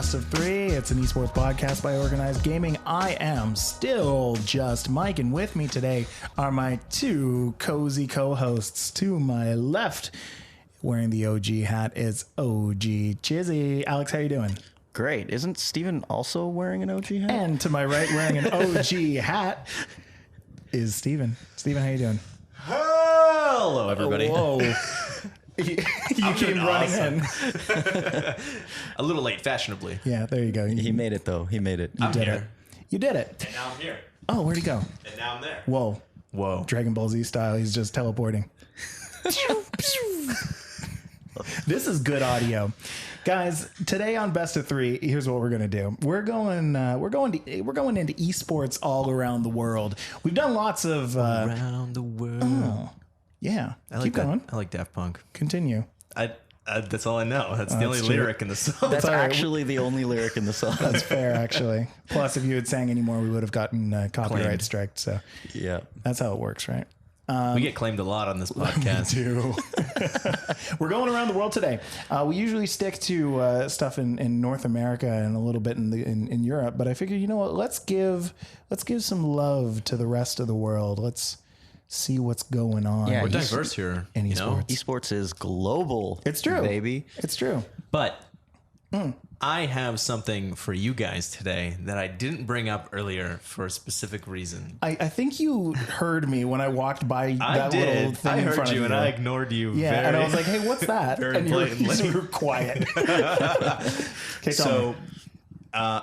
Best of Three. It's an esports podcast by Organized Gaming. I am still just Mike, and with me today are my two cozy co-hosts. To my left, wearing the OG hat, is OG Chizzy. Alex, how you doing? Great. Isn't Stevan also wearing an OG hat? And to my right, wearing an OG hat, is Stevan. Stevan, how you doing? Hello, everybody. Whoa. You came running in. A little late, fashionably. Yeah, there you go. He made it, though. He made it. You did it. You did it. And now I'm here. Oh, where'd he go? And now I'm there. Whoa. Whoa. Dragon Ball Z style. He's just teleporting. This is good audio. Guys, today on Best of Three, here's what we're gonna do. We're going into esports all around the world. We've done lots of Around the world. oh, yeah. Keep going. I like Daft Punk. Continue. That's all I know. That's the only true. lyric in the song. That's Sorry. actually the only lyric in the song. That's fair, actually. Plus, if you had sang anymore, we would have gotten copyright Claimed. striked. So Yeah. that's how it works, right? We get claimed a lot on this podcast. We're going around the world today. We usually stick to stuff in North America and a little bit in Europe, but I figured, you know what? Let's give some love to the rest of the world. Let's see what's going on. Yeah, We're diverse here. in you know? esports. Esports is global. It's true, baby. It's true. But I have something for you guys today that I didn't bring up earlier for a specific reason. I think you heard me when I walked by that little thing I in heard front you of and I ignored you. Yeah, and I was like, "Hey, what's that?" very And you were blatantly. quiet. Okay, tell me.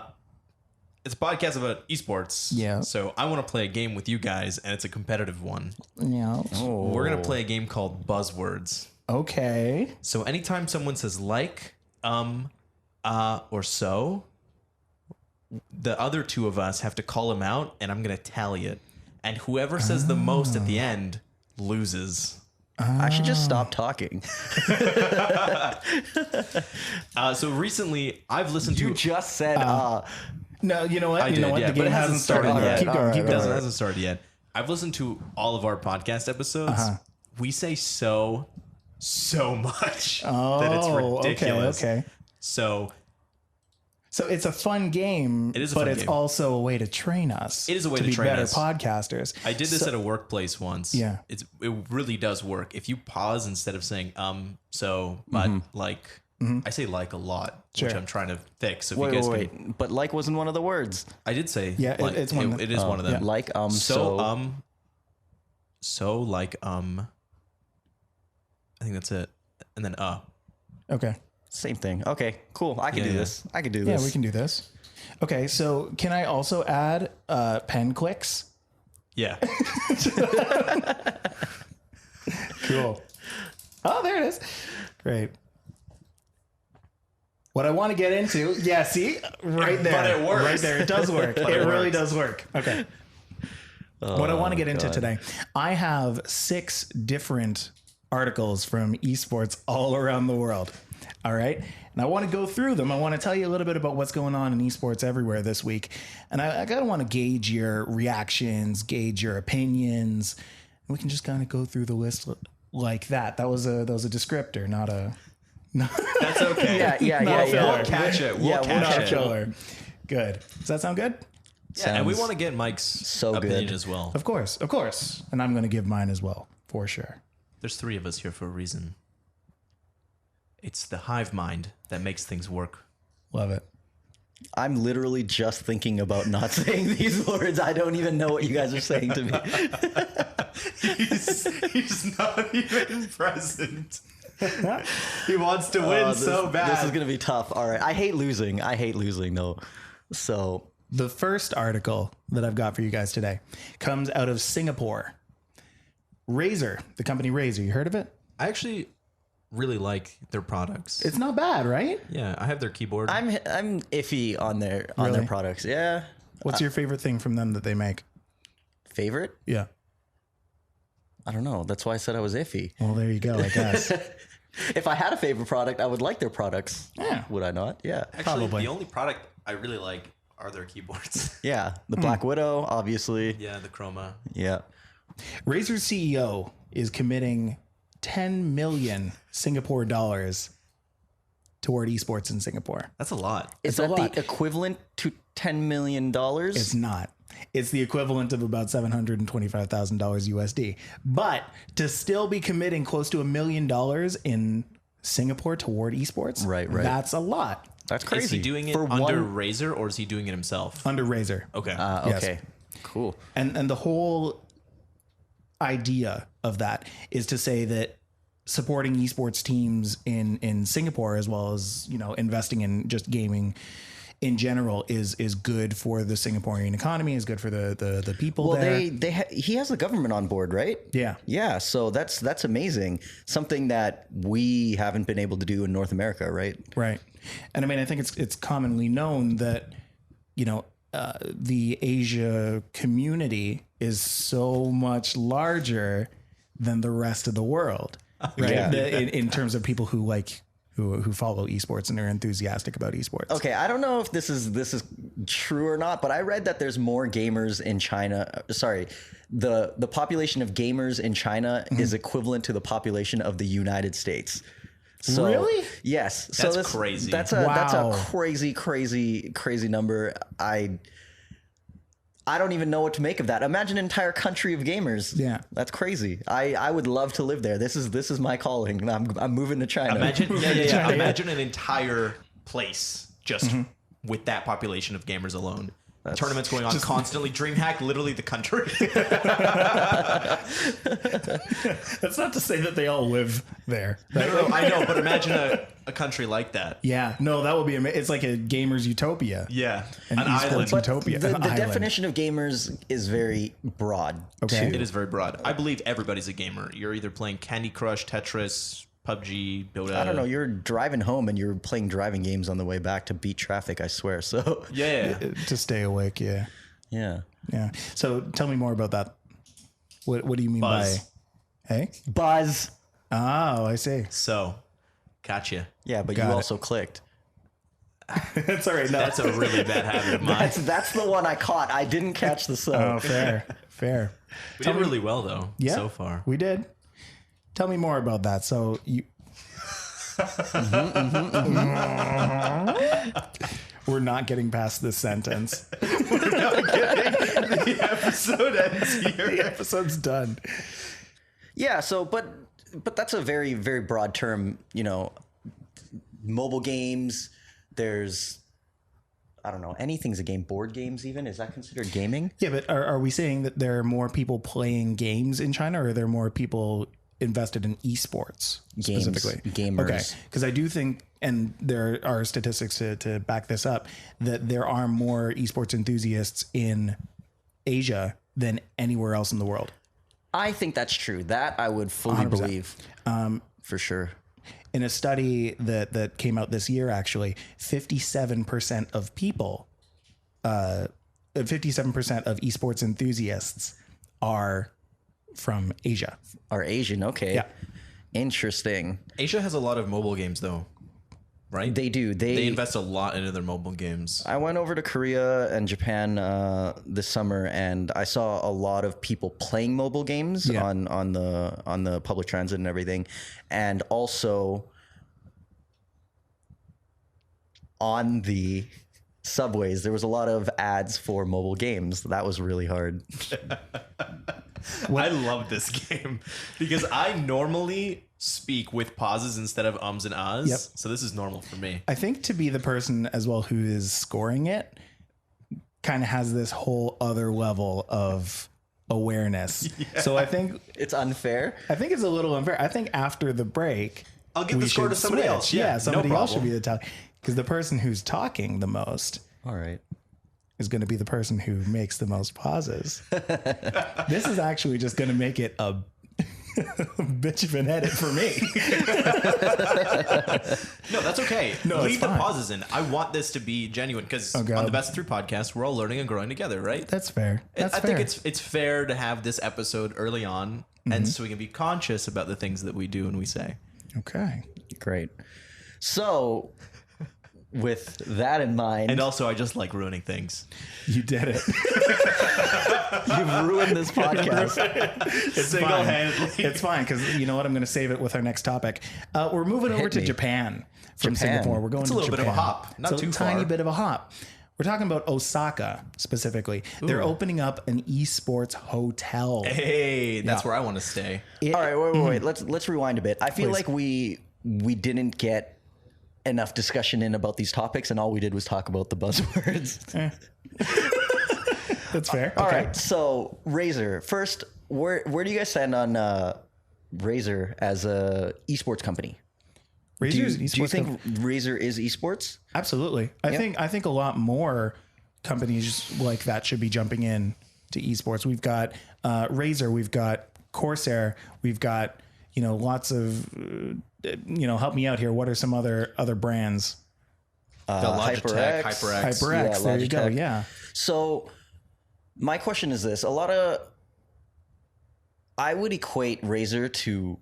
It's a podcast about esports. Yeah. So I want to play a game with you guys, and it's a competitive one. Yeah. We're going to play a game called Buzzwords. Okay. So anytime someone says like, or so, the other two of us have to call him out, and I'm going to tally it. And whoever says the most at the end loses. I should just stop talking. So recently, I've listened You to... just said, No, you know what? I You did, know what? yeah, The but game it hasn't started started yet. yet. Keep going. Alright, Keep It going. hasn't started yet. I've listened to all of our podcast episodes. We say so much that it's ridiculous. Okay. So it's a fun game, It is a but fun it's game. also a way to train us. It is a way to be train better us. podcasters. I did this at a workplace once. Yeah. It really does work. If you pause instead of saying so, but like, I say like a lot, which Sure. I'm trying to fix. So if wait, you guys wait, can, wait. But like wasn't one of the words. I did say Yeah, like, it's one. it is one of them. yeah. Like, So like I think that's it. And then Okay. Same thing. Okay, cool. I can do yeah. this. I can do this. Yeah, we can do this. Okay, so can I also add pen clicks? yeah. Cool. Oh, there it is. Great. What I want to get into, yeah, see? Right there. But it works. Right there. It does work. It it really works. does work. Okay. What I want to get into today, I have 6 different articles from esports all around the world. All right. And I want to go through them. I want to tell you a little bit about what's going on in esports everywhere this week. And I kind of want to gauge your reactions, gauge your opinions. And we can just kind of go through the list like that. That was a descriptor, not a... That's okay. Yeah. We'll catch it. We'll catch it. filler. Good. Does that sound good? Yeah, and we Sounds want to get Mike's so opinion good. as well. Of course. And I'm going to give mine as well, for sure. There's 3 of us here for a reason. It's the hive mind that makes things work. Love it. I'm literally just thinking about not saying these words. I don't even know what you guys are saying to me. He's not even present. He wants to win so bad. This is going to be tough. All right. I hate losing though. So The first article that I've got for you guys today comes out of Singapore. Razer, the company Razer, you heard of it? I actually really like their products. It's not bad, right? Yeah, I have their keyboard. I'm iffy on their Really? products. Yeah. What's your favorite thing from them that they make? Favorite? Yeah. I don't know. That's why I said I was iffy. Well, there you go, I guess. If I had a favorite product, I would like their products. Yeah. Would I not? Yeah. Actually, probably. the only product I really like are their keyboards. Yeah. The Black Widow, obviously. Yeah, the Chroma. Yeah. Razer's CEO is committing 10 million Singapore dollars toward esports in Singapore. That's a lot. Is a that lot. the equivalent to $10 million? It's not. It's the equivalent of about $725,000 USD. But to still be committing close to $1 million in Singapore toward esports, Right. that's a lot. That's crazy. Is he doing it For under one- Razer or is he doing it himself? Under Razer. Okay. Yes. Okay. Cool. And the whole idea of that is to say that supporting esports teams in Singapore, as well as, you know, investing in just gaming in general, is good for the Singaporean economy, is good for the people Well, there. he has the government on board, right? Yeah. Yeah. So that's amazing. Something that we haven't been able to do in North America, right? Right. And I mean, I think it's commonly known that, you know, the Asia community is so much larger than the rest of the world, right? Yeah. In terms of people who who follow esports and are enthusiastic about esports. Okay, I don't know if this is true or not, but I read that there's more gamers in China. Sorry, the population of gamers in China is equivalent to the population of the United States. So, Really? Yes. That's crazy. That's a Wow. crazy number. I don't even know what to make of that. Imagine an entire country of gamers. Yeah. That's crazy. I would love to live there. This is my calling. I'm moving to China. Imagine, yeah. Imagine an entire place just with that population of gamers alone. Tournaments going on constantly. DreamHack, literally the country. That's not to say that they all live there. No, I know, but imagine a country like that. Yeah, no, that would be amazing. It's like a gamer's utopia. Yeah, An an esports island. utopia. The An island. definition of gamers is very broad. Okay. too. It is very broad. I believe everybody's a gamer. You're either playing Candy Crush, Tetris, PUBG, Dota. I don't know. You're driving home and you're playing driving games on the way back to beat traffic. I swear. So Yeah. To stay awake. Yeah. yeah. Yeah. So tell me more about that. What do you mean Buzz. by? Hey. Buzz. Oh, I see. So, gotcha. Yeah, but Got you it. also clicked. That's all right. No. That's a really bad habit of mine. That's the one I caught. I didn't catch the sub. Oh, fair. We did really well though. Yeah. So far. We did. Tell me more about that. So you. We're not getting past this sentence. The episode ends here. The episode's done. Yeah. So, but that's a very, very broad term. You know, mobile games. There's, I don't know, anything's a game. Board games, even, is that considered gaming? Yeah, but are we saying that there are more people playing games in China, or are there more people invested in esports Games, specifically? gamers. Okay, because I do think, and there are statistics to back this up, that there are more esports enthusiasts in Asia than anywhere else in the world. I think that's true. That I would fully 100%. believe. For sure. In a study that came out this year, actually, 57% of people, 57% of esports enthusiasts are from Asia. Are Asian. Okay. Yeah. Interesting. Asia has a lot of mobile games though, right? They do. They invest a lot into their mobile games. I went over to Korea and Japan this summer, and I saw a lot of people playing mobile games Yeah. on the public transit and everything, and also on the subways. There was a lot of ads for mobile games. That was really hard. I love this game because I normally speak with pauses instead of ums and ahs. Yep. So this is normal for me. I think to be the person as well who is scoring it kind of has this whole other level of awareness. So I think It's unfair. it's a little unfair. I think after the break, I'll give we the score to should somebody switch. else. Yeah, somebody no else should problem. be the talk, because the person who's talking the most All right. is going to be the person who makes the most pauses. This is actually just going to make it a bitch of an edit for me. No, that's okay. No, it's Leave the fine. pauses in. I want this to be genuine because Oh, God. on the Best of 3 podcast, we're all learning and growing together, right? That's fair. That's I fair. think it's fair to have this episode early on, and so we can be conscious about the things that we do and we say. okay. Great. So with that in mind, And also, I just like ruining things. You did it. you've ruined this podcast. It's Single-handedly. It's fine because you know what? I'm going to save it with our next topic. We're moving over to me. Japan from Japan. Singapore. We're going It's a to little bit of a Japan. hop. Not It's a too tiny far. bit of a hop. We're talking about Osaka specifically. They're opening up an esports hotel. Hey, that's where I want to stay. All right, wait. Let's rewind a bit. I feel like we didn't get enough discussion in about these topics, and all we did was talk about the buzzwords. That's fair. All right, so Razer. First, where do you guys stand on Razer as a esports company? Do you think Razer is esports? Absolutely. I think a lot more companies like that should be jumping in to esports. We've got Razer, we've got Corsair, we've got lots of help me out here. What are some other brands? The Logitech, HyperX. HyperX. There you go. Logitech. Yeah. So my question is this: I would equate Razer to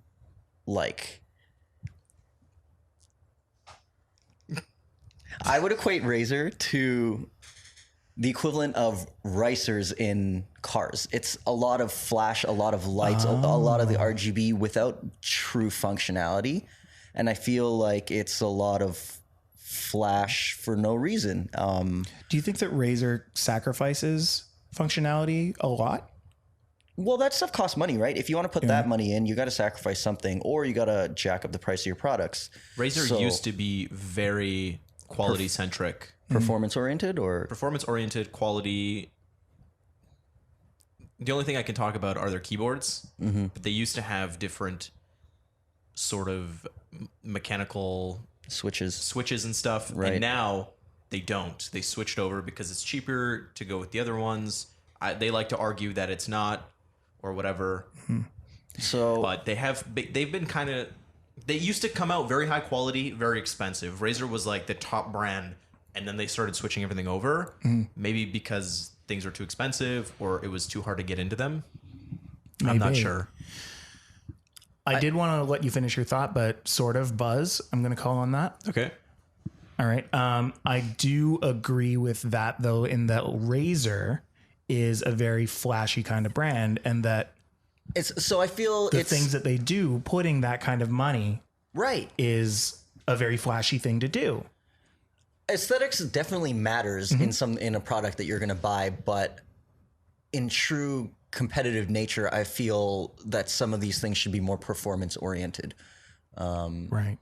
the equivalent of ricers in cars. It's a lot of flash, a lot of lights, a lot of the RGB without true functionality. And I feel like it's a lot of flash for no reason. Do you think that Razer sacrifices functionality a lot? Well, that stuff costs money, right? If you want to put that money in, you got to sacrifice something, or you got to jack up the price of your products. Razer used to be very quality centric, Performance oriented, or performance oriented, quality. The only thing I can talk about are their keyboards, but they used to have different sort of mechanical switches. and stuff. Right. And now they don't. They switched over because it's cheaper to go with the other ones. They like to argue that it's not, or whatever. So, But they've been kind of. They used to come out very high quality, very expensive. Razer was like the top brand, and then they started switching everything over. Maybe because things were too expensive, or it was too hard to get into them. I'm not Maybe. sure. I did want to let you finish your thought, but sort of Buzz, I'm going to call on that. Okay. All right. I do agree with that, though, in that Razer is a very flashy kind of brand, and that I feel the things that they do, putting that kind of money, right. is a very flashy thing to do. Aesthetics definitely matters in a product that you're going to buy, but in true competitive nature, I feel that some of these things should be more performance oriented. Right.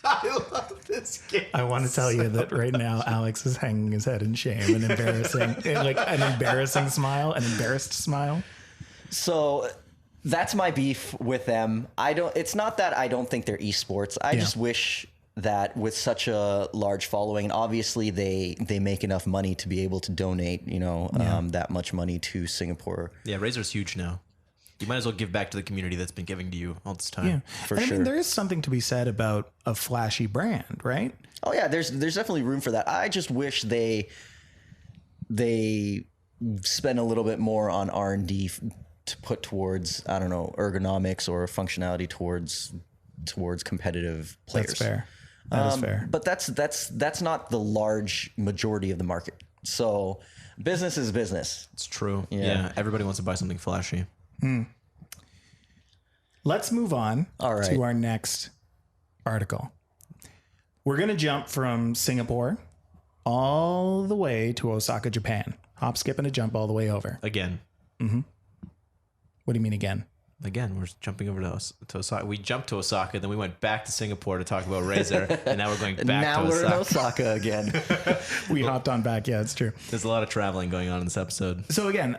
I love this game. I want to tell you that right now, Alex is hanging his head in shame and an embarrassing smile, an embarrassed smile. So that's my beef with them. It's not that I don't think they're esports. I just wish that with such a large following, and obviously they make enough money to be able to donate, that much money to Singapore. Yeah, Razer's huge now. You might as well give back to the community that's been giving to you all this time. Yeah, For and sure. I mean, there is something to be said about a flashy brand, right? Oh yeah, there's definitely room for that. I just wish they spend a little bit more on R&D to put towards, I don't know, ergonomics or functionality towards competitive players. That's fair. That is fair. But that's not the large majority of the market. So business is business. It's true. Yeah. Yeah, everybody wants to buy something flashy. Let's move on All right. to our next article. We're going to jump from Singapore all the way to Osaka, Japan. Hop, skip, and a jump all the way over. Again, What do you mean again? we're jumping over to Osaka. We jumped to Osaka, then we went back to Singapore to talk about Razer, and now we're going back Now to we're in Osaka. Osaka again. We hopped on back. Yeah, it's true. There's a lot of traveling going on in this episode. So again,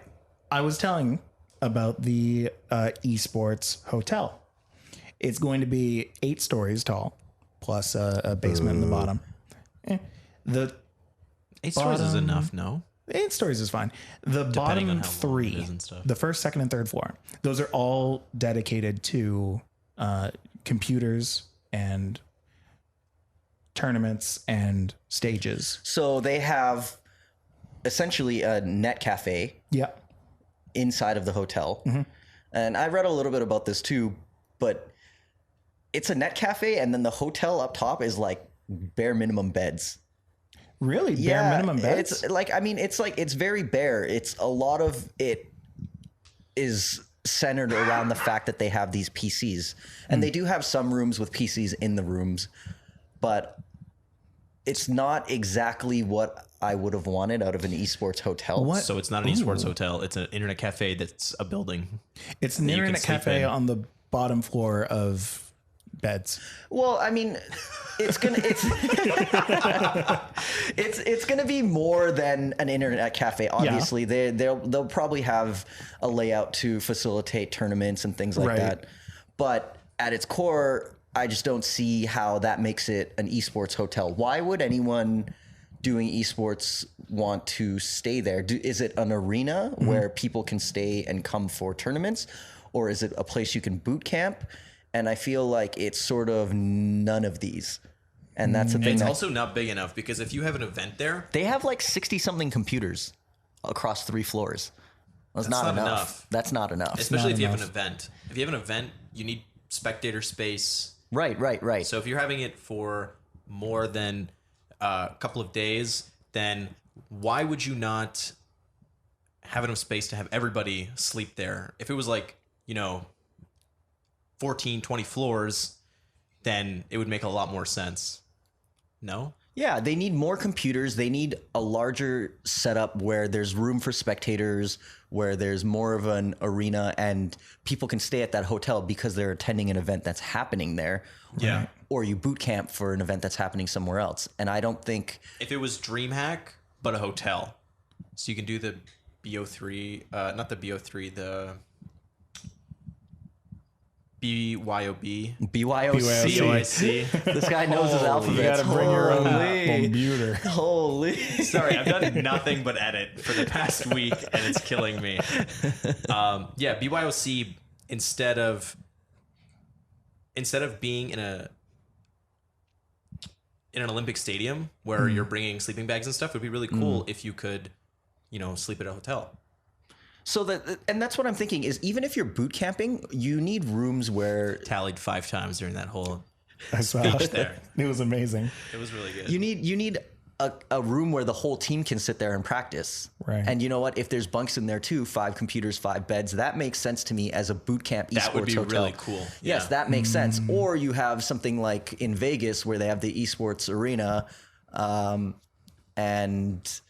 I was telling about the esports hotel. It's going to be 8 stories tall, plus a basement in the bottom. The 8 stories is Bottom- enough, no? 8 stories is fine. The Depending on bottom how long it 3, is and stuff. the first, second, and third floor, those are all dedicated to computers and tournaments and stages. So they have essentially a net cafe Yeah. inside of the hotel. And I read a little bit about this too, but it's a net cafe, and then the hotel up top is like bare minimum beds. Really? Bare minimum beds? It's like, I mean, it's very bare. It's a lot of it is centered around the fact that they have these PCs, and they do have some rooms with PCs in the rooms, but it's not exactly what I would have wanted out of an esports hotel. What? So it's not an esports hotel. It's an internet cafe that's a building. It's an internet cafe on the bottom floor of beds. Well, I mean, it's gonna be more than an internet cafe. Obviously, they'll probably have a layout to facilitate tournaments and things like that. But at its core, I just don't see how that makes it an esports hotel. Why would anyone doing esports want to stay there? Is it an arena where people can stay and come for tournaments, or is it a place you can boot camp? And I feel like it's sort of none of these. And that's the thing. It's also not big enough, because if you have an event there, they have like 60 something computers across 3 floors. That's not enough. That's not enough. Especially if you have an event. If you have an event, you need spectator space. Right. So if you're having it for more than a couple of days, then why would you not have enough space to have everybody sleep there? If it was like, 14, 20 floors, then it would make a lot more sense. No? Yeah, they need more computers. They need a larger setup where there's room for spectators, where there's more of an arena, and people can stay at that hotel because they're attending an event that's happening there. Yeah. Or you boot camp for an event that's happening somewhere else. And I don't think... If it was DreamHack, but a hotel. So you can do the BO3, not the BO3, the... BYOB. BYOC. This guy knows his alphabet. You gotta bring your own computer. Holy. Sorry, I've done nothing but edit for the past week, and it's killing me. BYOC, instead of being in an Olympic stadium where you're bringing sleeping bags and stuff, it would be really cool if you could, sleep at a hotel. So and that's what I'm thinking is, even if you're boot camping, you need rooms where... Tallied 5 times during that whole speech there. It was amazing. It was really good. You need a room where the whole team can sit there and practice. Right. And you know what? If there's bunks in there too, 5 computers, 5 beds, that makes sense to me as a boot camp esports hotel. That would be really cool. Yes, that makes sense. Or you have something like in Vegas where they have the esports arena, and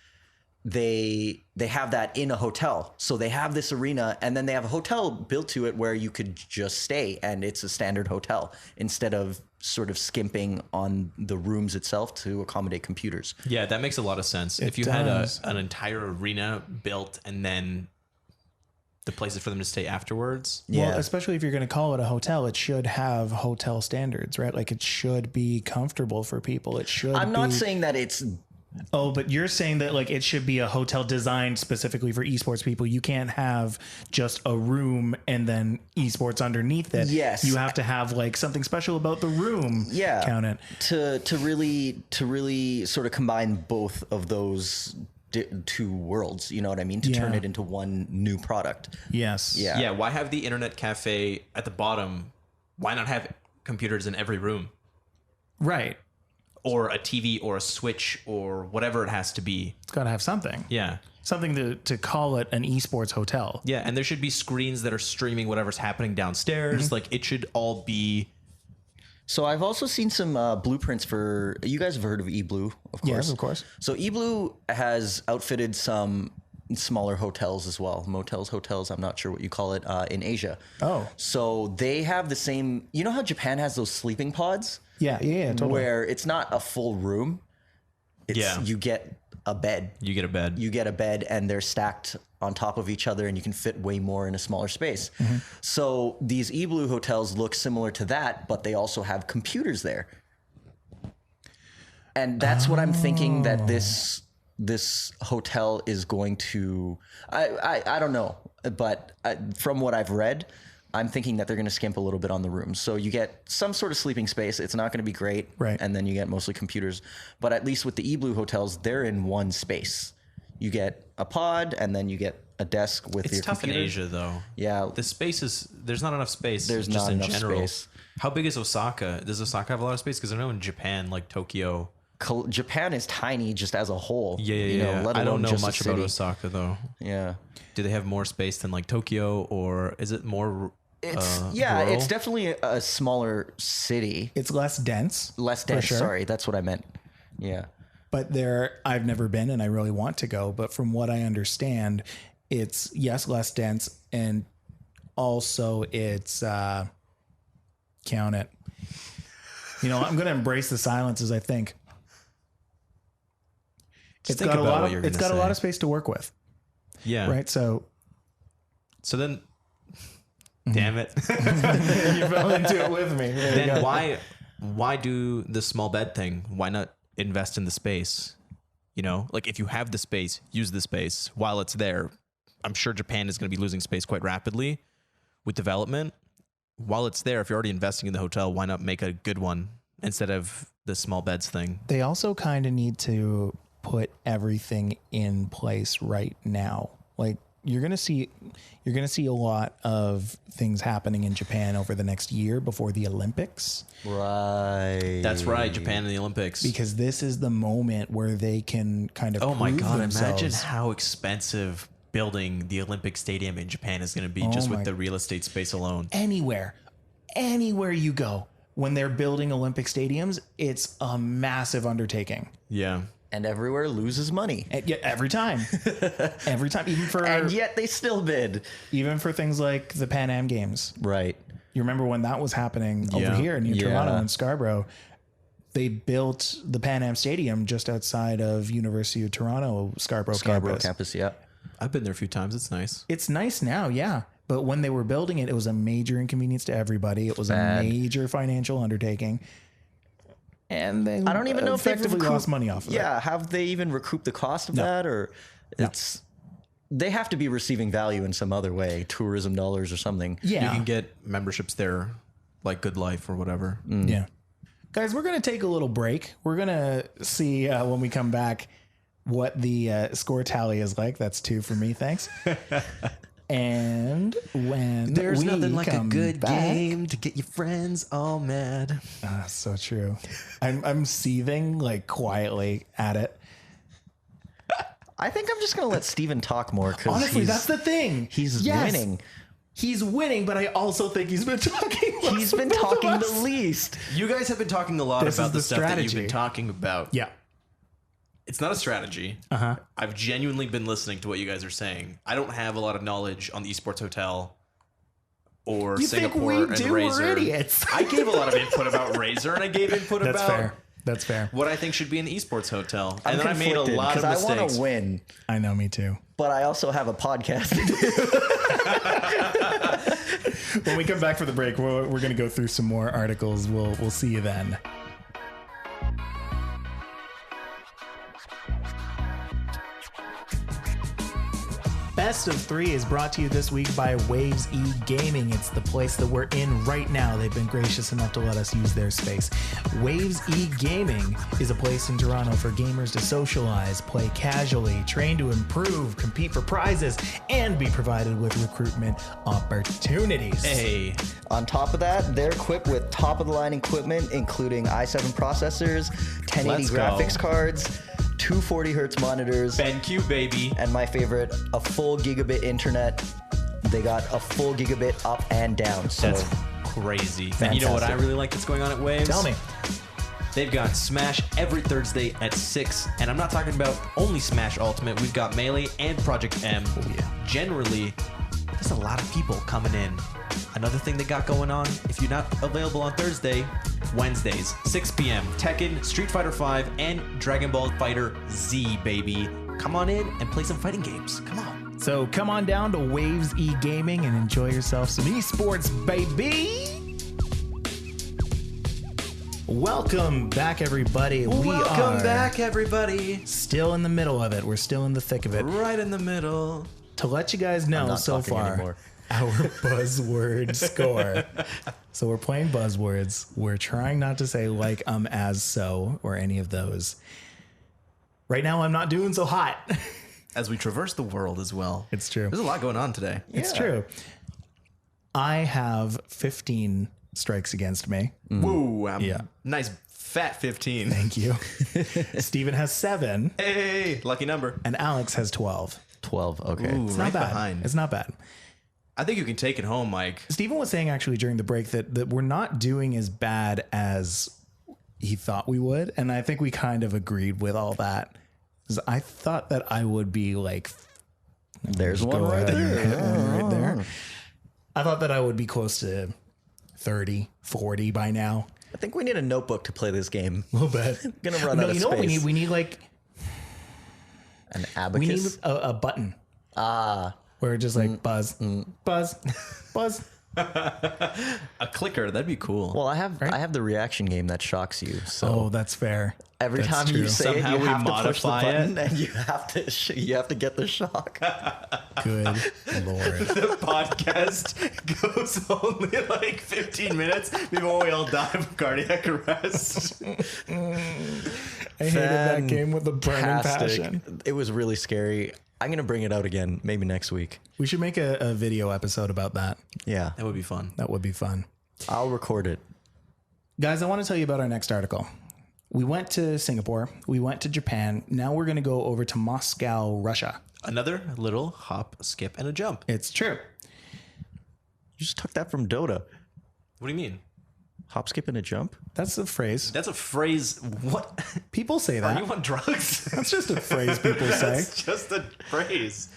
they have that in a hotel. So they have this arena, and then they have a hotel built to it where you could just stay, and it's a standard hotel instead of sort of skimping on the rooms itself to accommodate computers. Yeah, that makes a lot of sense. If you had an entire arena built and then the places for them to stay afterwards. Yeah. Well, especially if you're going to call it a hotel, it should have hotel standards, right? Like, it should be comfortable for people. It should I'm not saying that it's... Oh, but you're saying that like it should be a hotel designed specifically for esports people. You can't have just a room and then esports underneath it. Yes. You have to have like something special about the room. Yeah. Count it. To really sort of combine both of those 2 worlds, you know what I mean? To turn it into one new product. Yes. Yeah. Yeah. Why have the internet cafe at the bottom? Why not have computers in every room? Right. Or a TV or a Switch or whatever it has to be. It's got to have something. Yeah. Something to call it an esports hotel. Yeah. And there should be screens that are streaming whatever's happening downstairs. Like, it should all be. So I've also seen some blueprints for... You guys have heard of eBlue, of course. Yes, of course. So eBlue has outfitted some smaller hotels as well. Motels, hotels, I'm not sure what you call it, in Asia. Oh. So they have the same... You know how Japan has those sleeping pods? Yeah, totally. Where it's not a full room. You get a bed. You get a bed. And they're stacked on top of each other, and you can fit way more in a smaller space. Mm-hmm. So these eBlue hotels look similar to that, but they also have computers there. And that's what I'm thinking that this hotel is going to... I don't know, but from what I've read... I'm thinking that they're going to skimp a little bit on the rooms. So you get some sort of sleeping space. It's not going to be great. Right. And then you get mostly computers. But at least with the eBlue hotels, they're in one space. You get a pod, and then you get a desk with It's your tough computer. in Asia, though. Yeah. The space is... There's not enough space. There's just not in enough general. space. How big is Osaka? Does Osaka have a lot of space? Because I know in Japan, like Tokyo... Japan is tiny just as a whole. Yeah. Let I don't alone know just a much about city. Osaka, though. Yeah. Do they have more space than like Tokyo, or is it more... rural? It's definitely a smaller city. It's less dense. Less for dense. sure. Sorry, that's what I meant. Yeah. But I've never been and I really want to go. But from what I understand, it's, yes, less dense. And also it's, count it. You know, I'm going to embrace the silences, I think. Just It's got a lot of, say. a lot of space to work with. Yeah. Right. So then... Damn it. you fell into it with me. There you Then go. why do the small bed thing? Why not invest in the space? You know, like if you have the space, use the space while it's there. I'm sure Japan is going to be losing space quite rapidly with development. While it's there, if you're already investing in the hotel, why not make a good one instead of the small beds thing? They also kind of need to put everything in place right now. Like you're going to see a lot of things happening in Japan over the next year before the Olympics. Right. That's right, Japan and the Olympics. Because this is the moment where they can kind of Oh my prove God, themselves. imagine how expensive building the Olympic Stadium in Japan is going to be just with the real estate space alone. Anywhere you go, when they're building Olympic stadiums, it's a massive undertaking. Yeah. And everywhere loses money. And yet every time, And yet they still bid. even for things like the Pan Am Games. Right. You remember when that was happening over Yeah. here near Yeah. Toronto and Scarborough? They built the Pan Am Stadium just outside of University of Toronto Scarborough campus. Yeah. I've been there a few times. It's nice. It's nice now, yeah. But when they were building it, it was a major inconvenience to everybody. It was Bad. a major financial undertaking. And they I don't even know if they've effectively lost money off of it. Yeah, have they even recouped the cost of that, or they have to be receiving value in some other way, tourism dollars or something. Yeah. You can get memberships there, like Good Life or whatever. Yeah. Guys, we're going to take a little break. We're going to see when we come back what the score tally is like. That's 2 for me. Thanks. And when There's we nothing like a come good back, game to get your friends all mad. So true. I'm seething like quietly at it. I think I'm just going to let Steven talk more. Honestly, that's the thing. He's Yes, winning. He's winning, but I also think he's been talking. less He's been than both of talking us. the least. You guys have been talking a lot This about is the the stuff that you've strategy. been talking about. Yeah. It's not a strategy. I've genuinely been listening to what you guys are saying. I don't have a lot of knowledge on the Esports Hotel or You think Singapore we and do? Razer. We're idiots. I gave a lot of input about Razer, and I gave input That's about fair. That's fair. what I think should be in the Esports Hotel. I'm And then I made a conflicted lot of 'cause I want mistakes. to win, I know, me too. but I also have a podcast to do. When we come back for the break, we're going to go through some more articles. We'll see you then. Best of 3 is brought to you this week by Waves E Gaming. It's the place that we're in right now. They've been gracious enough to let us use their space. Waves E Gaming is a place in Toronto for gamers to socialize, play casually, train to improve, compete for prizes, and be provided with recruitment opportunities. Hey, On top of that, they're equipped with top-of-the-line equipment, including i7 processors, 1080 Let's go. graphics cards, 240 hertz monitors, BenQ, baby. and my favorite, a full gigabit internet. They got a full gigabit up and down. So That's crazy. And you know what I Fantastic. really like that's going on at Waves? Tell me. They've got Smash every Thursday at 6. And I'm not talking about only Smash Ultimate. We've got Melee and Project M. Oh, yeah. Generally, there's a lot of people coming in. Another thing they got going on, if you're not available on Thursday, Wednesdays, 6 p.m. Tekken, Street Fighter V, and Dragon Ball Fighter Z, baby. Come on in and play some fighting games. Come on. So come on down to Waves E Gaming and enjoy yourself some esports, baby. Welcome back, everybody. We Welcome are back, everybody. still in the middle of it. We're still in the thick of it. Right in the middle. To let you guys know not so talking far, anymore. our buzzword score. So we're playing buzzwords. We're trying not to say like, as, so, or any of those. Right now, I'm not doing so hot. as we traverse the world as well. It's true. There's a lot going on today. It's true. I have 15 strikes against me. Woo! Yeah. Nice fat 15. Thank you. Steven has 7. Hey, lucky number. And Alex has 12. 12. Okay. Ooh, It's right not bad. behind. It's not bad. I think you can take it home, Mike. Steven was saying actually during the break that we're not doing as bad as he thought we would. And I think we kind of agreed with all that. 'Cause I thought that I would be like, There's one go right ahead and there. hit one right there. I thought that I would be close to 30, 40 by now. I think we need a notebook to play this game. A little bit. Gonna run No, out of you know what we space. need? We need like, An we need abacus. a button Ah, where it just like buzz, buzz, buzz. A clicker, that'd be cool. well, I have the reaction game that shocks you. So Oh, that's fair. every That's time true. you say Somehow it, you we have to push the modify button, and you have to get the shock. Good Lord. The podcast goes only like 15 minutes before we all die of cardiac arrest. I hated that game with a burning passion. It was really scary. I'm gonna bring it out again, maybe next week. We should make a video episode about that. Yeah, That would be fun. That would be fun. I'll record it. Guys, I want to tell you about our next article. We went to Singapore. We went to Japan. Now we're going to go over to Moscow, Russia. Another little hop, skip, and a jump. It's true. You just took that from Dota. What do you mean? Hop, skip, and a jump. That's a phrase. That's a phrase. What? People say Are that. you on drugs? That's just a phrase people say. That's just a phrase.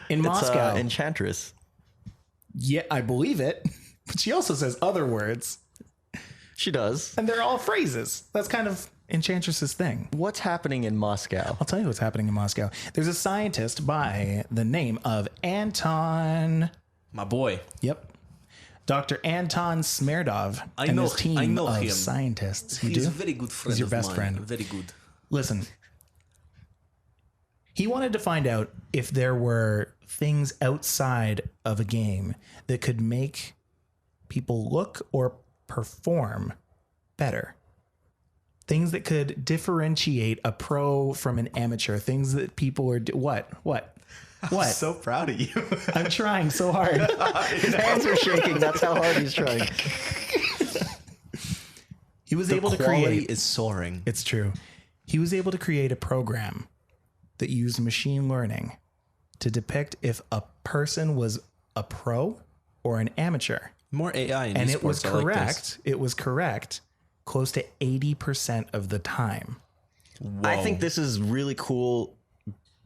In It's Moscow. Enchantress. Yeah, I believe it. But she also says other words. She does. And they're all phrases. That's kind of Enchantress's thing. What's happening in Moscow? I'll tell you what's happening in Moscow. There's a scientist by the name of Anton. My boy. Yep. Dr. Anton Smerdov I and know- his team I know of him. scientists. You He's do? a very good friend. He's your of best mine. friend. Very good. Listen, he wanted to find out if there were things outside of a game that could make people look or perform better. Things that could differentiate a pro from an amateur. Things that people are what? I'm so proud of you. I'm trying so hard. His hands are shaking. That's how hard he's trying. He was The able to quality create. is soaring. It's true. He was able to create a program that used machine learning to depict if a person was a pro or an amateur. More AI in And esports. it was I like this. correct. It was correct close to 80% of the time. I Whoa. think this is really cool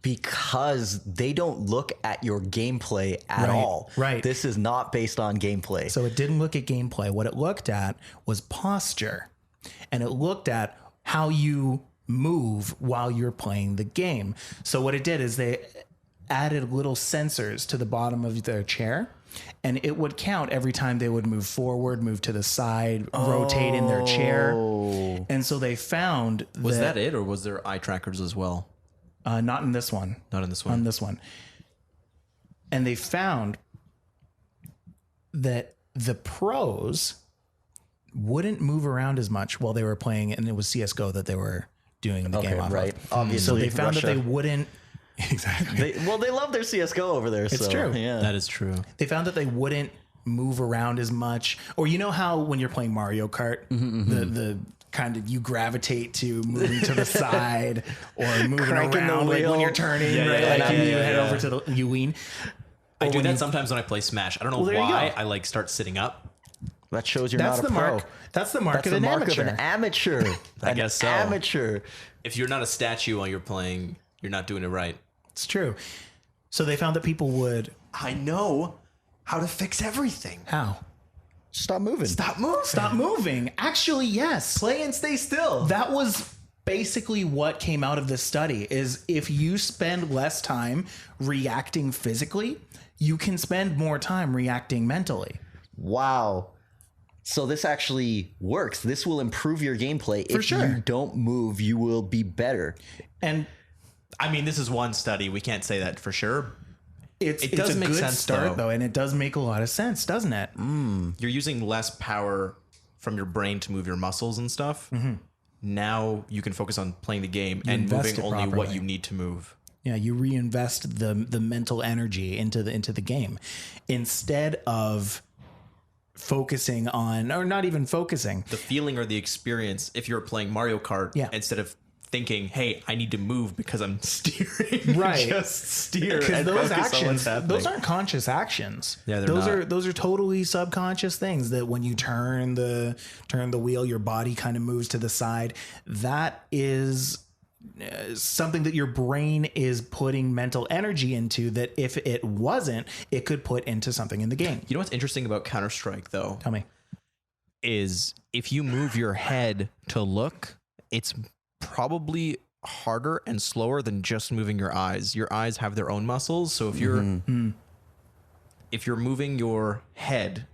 because they don't look at your gameplay at all. right. This is not based on gameplay. So it didn't look at gameplay. What it looked at was posture. And it looked at how you move while you're playing the game. So what it did is they added little sensors to the bottom of their chair, and it would count every time they would move forward, move to the side, rotate in their chair. And so they found Was that it, or was there eye trackers as well? not in this one. Not in this On one. this one. And they found that the pros wouldn't move around as much while they were playing, and it was CSGO that they were doing the game off right. of. Obviously, So they found Russia. that they wouldn't exactly. They love their CS:GO over there. It's so, true. Yeah. That is true. They found that they wouldn't move around as much. Or you know how when you're playing Mario Kart, the kind of you gravitate to moving to the side or moving Cranking the around like when wheel. you're turning, Yeah, right? yeah, Like yeah, you yeah, head yeah. over to the you lean. I do when that you- sometimes when I play Smash. I don't know there you why. go. I like start sitting up. That shows you're That's not a the pro. mark. That's the mark That's of the an mark amateur. of an amateur. I guess so. Amateur. If you're not a statue while you're playing, you're not doing it right. It's true. So they found that people would I know how to fix everything. how Stop moving. Stop moving. stop moving. Actually, yes. Play and stay still. That was basically what came out of this study is if you spend less time reacting physically, you can spend more time reacting mentally. Wow. So this actually works. This will improve your gameplay. If sure. you don't move, you will be better. And I mean, this is one study. We can't say that for sure. it's It does a make good sense, start though. and it does make a lot of sense, doesn't it? You're using less power from your brain to move your muscles and stuff. Now you can focus on playing the game and invest moving it only what properly. you need to move. Yeah, you reinvest the mental energy into the game instead of focusing on, or not even focusing, The feeling or the experience, if you're playing Mario Kart, Yeah. instead of thinking, hey, I need to move because I'm steering. Right. Just steer. because and those focus on what's actions, happening. those aren't conscious actions. Yeah, they're those not. are totally subconscious things that when you turn the wheel, your body kind of moves to the side. That is something that your brain is putting mental energy into, that if it wasn't, it could put into something in the game. You know what's interesting about Counter-Strike, though? Tell me. Is if you move your head to look, it's probably harder and slower than just moving your eyes. Your eyes have their own muscles, so if you're moving your head,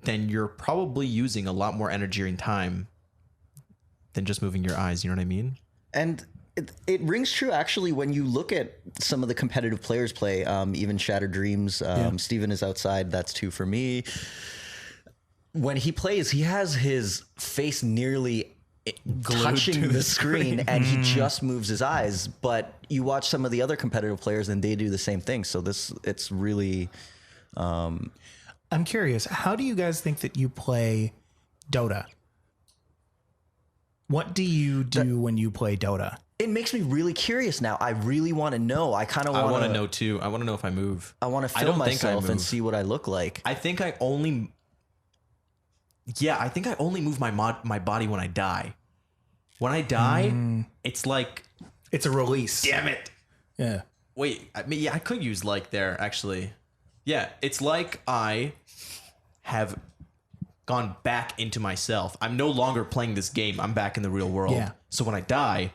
then you're probably using a lot more energy and time than just moving your eyes. You know what I mean? And it rings true, actually, when you look at some of the competitive players play, even Shattered Dreams. Stevan is outside. That's 2 for me. When he plays, he has his face nearly touching the screen, and he just moves his eyes. But you watch some of the other competitive players, and they do the same thing. So it's really... I'm curious, how do you guys think that you play Dota? What do you do when you play Dota? It makes me really curious now. I really want to know. I kind of want to... I want to know, too. I want to know if I move. I want to film myself and see what I look like. I think I only... Yeah, I think I only move my body when I die. When I die, it's like... It's a release. Damn it. Yeah. Wait, I could use like there, actually. Yeah, it's like I have gone back into myself. I'm no longer playing this game. I'm back in the real world. Yeah. So when I die,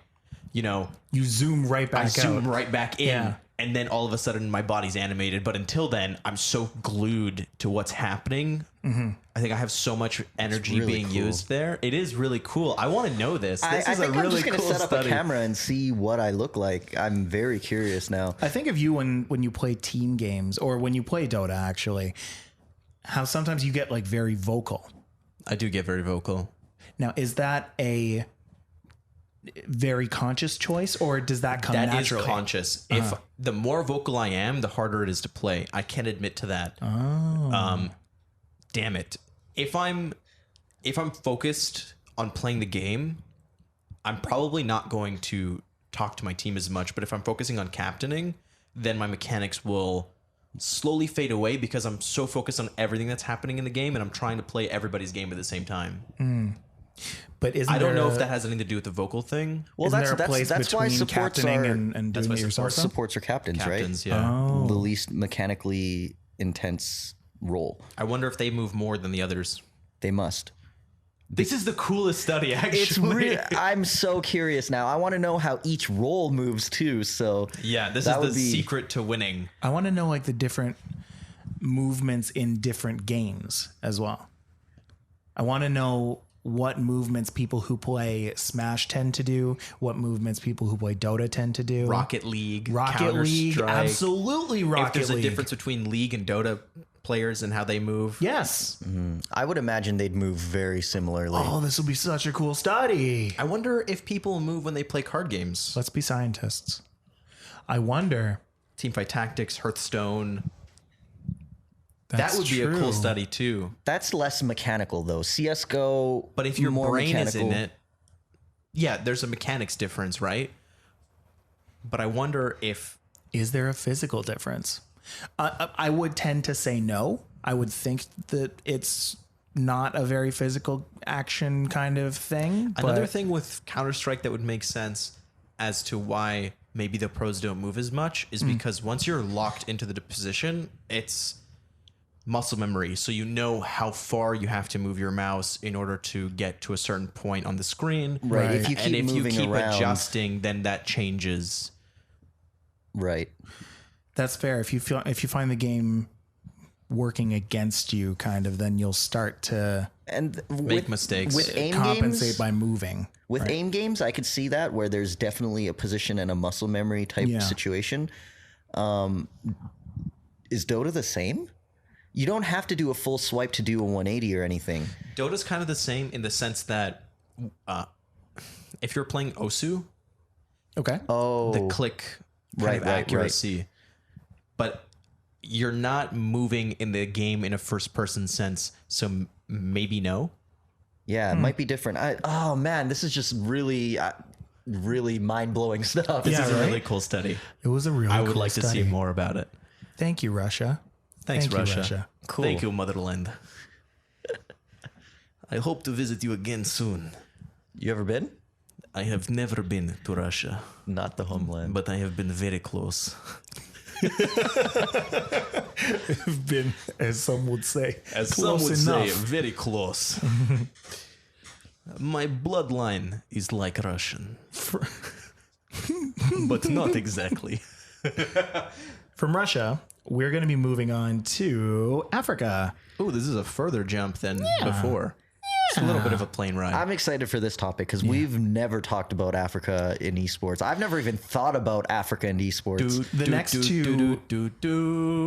you zoom right back I zoom out. right back in. Yeah. And then all of a sudden my body's animated. But until then, I'm so glued to what's happening. I think I have so much energy really being cool. used there. It is really cool. I want to know this. This I is think a really I'm just going to cool set up study. a camera and see what I look like. I'm very curious now. I think of you when you play team games, or when you play Dota, actually, how sometimes you get like very vocal. I do get very vocal. Now, is that a very conscious choice, or does that come That is naturally? conscious. If the more vocal I am, the harder it is to play. I can admit to that. Damn it. If I'm focused on playing the game, I'm probably not going to talk to my team as much. But if I'm focusing on captaining, then my mechanics will slowly fade away because I'm so focused on everything that's happening in the game, and I'm trying to play everybody's game at the same time. But I don't know if that has anything to do with the vocal thing. Well, Isn't that's there a place why between supports captaining are and doing why it yourself? supports- though? supports are captains, Captains, right? yeah. The least mechanically intense role. I wonder if they move more than the others. They must. This is the coolest study, actually. It's really, I'm so curious now. I want to know how each role moves too. So Yeah, this that is the would be- secret to winning. I want to know like the different movements in different games as well. I want to know what movements people who play Smash tend to do, what movements people who play Dota tend to do. Rocket League, Rocket League, Counter-Strike. absolutely Rocket If there's League. a difference between League and Dota players and how they move. Yes. I would imagine they'd move very similarly. Oh, this will be such a cool study. I wonder if people move when they play card games. Let's be scientists. I wonder. Teamfight Tactics, Hearthstone. That's that would be a true. cool study too. That's less mechanical though. CS:GO, But if your more brain is in mechanical. it, yeah, there's a mechanics difference, right? But I wonder if Is there a physical difference? I would tend to say no. I would think that it's not a very physical action kind of thing. another but thing with Counter-Strike that would make sense as to why maybe the pros don't move as much is because once you're locked into the position, it's muscle memory. So you know how far you have to move your mouse in order to get to a certain point on the screen. Right. If you And keep if you moving keep around, adjusting, then that changes. right. That's fair. If you find the game working against you, kind of, then you'll start to And Make mistakes. with aim compensate games. by moving. With aim games, I could see that where there's definitely a position and a muscle memory type Yeah. situation. Is Dota the same? You don't have to do a full swipe to do a 180 or anything. Dota's kind of the same in the sense that if you're playing Osu, Okay. Oh, the click kind of accuracy. But you're not moving in the game in a first-person sense, so maybe no. Yeah, it might be different. Oh man, this is just really, really mind-blowing stuff. This is a really cool study. It was a really I would cool like study. to see more about it. Thank you, Russia. Thanks, Thank you, Russia. Russia. Cool. Thank you, Motherland. I hope to visit you again soon. You ever been? I have never been to Russia, Not the homeland. but I have been very close. Been, as some would say, As close some would say, enough. very close. My bloodline is like Russian, but not exactly. From Russia, we're going to be moving on to Africa. Oh, this is a further jump than before. It's a little bit of a plane ride. I'm excited for this topic because we've never talked about Africa in esports. I've never even thought about Africa in esports.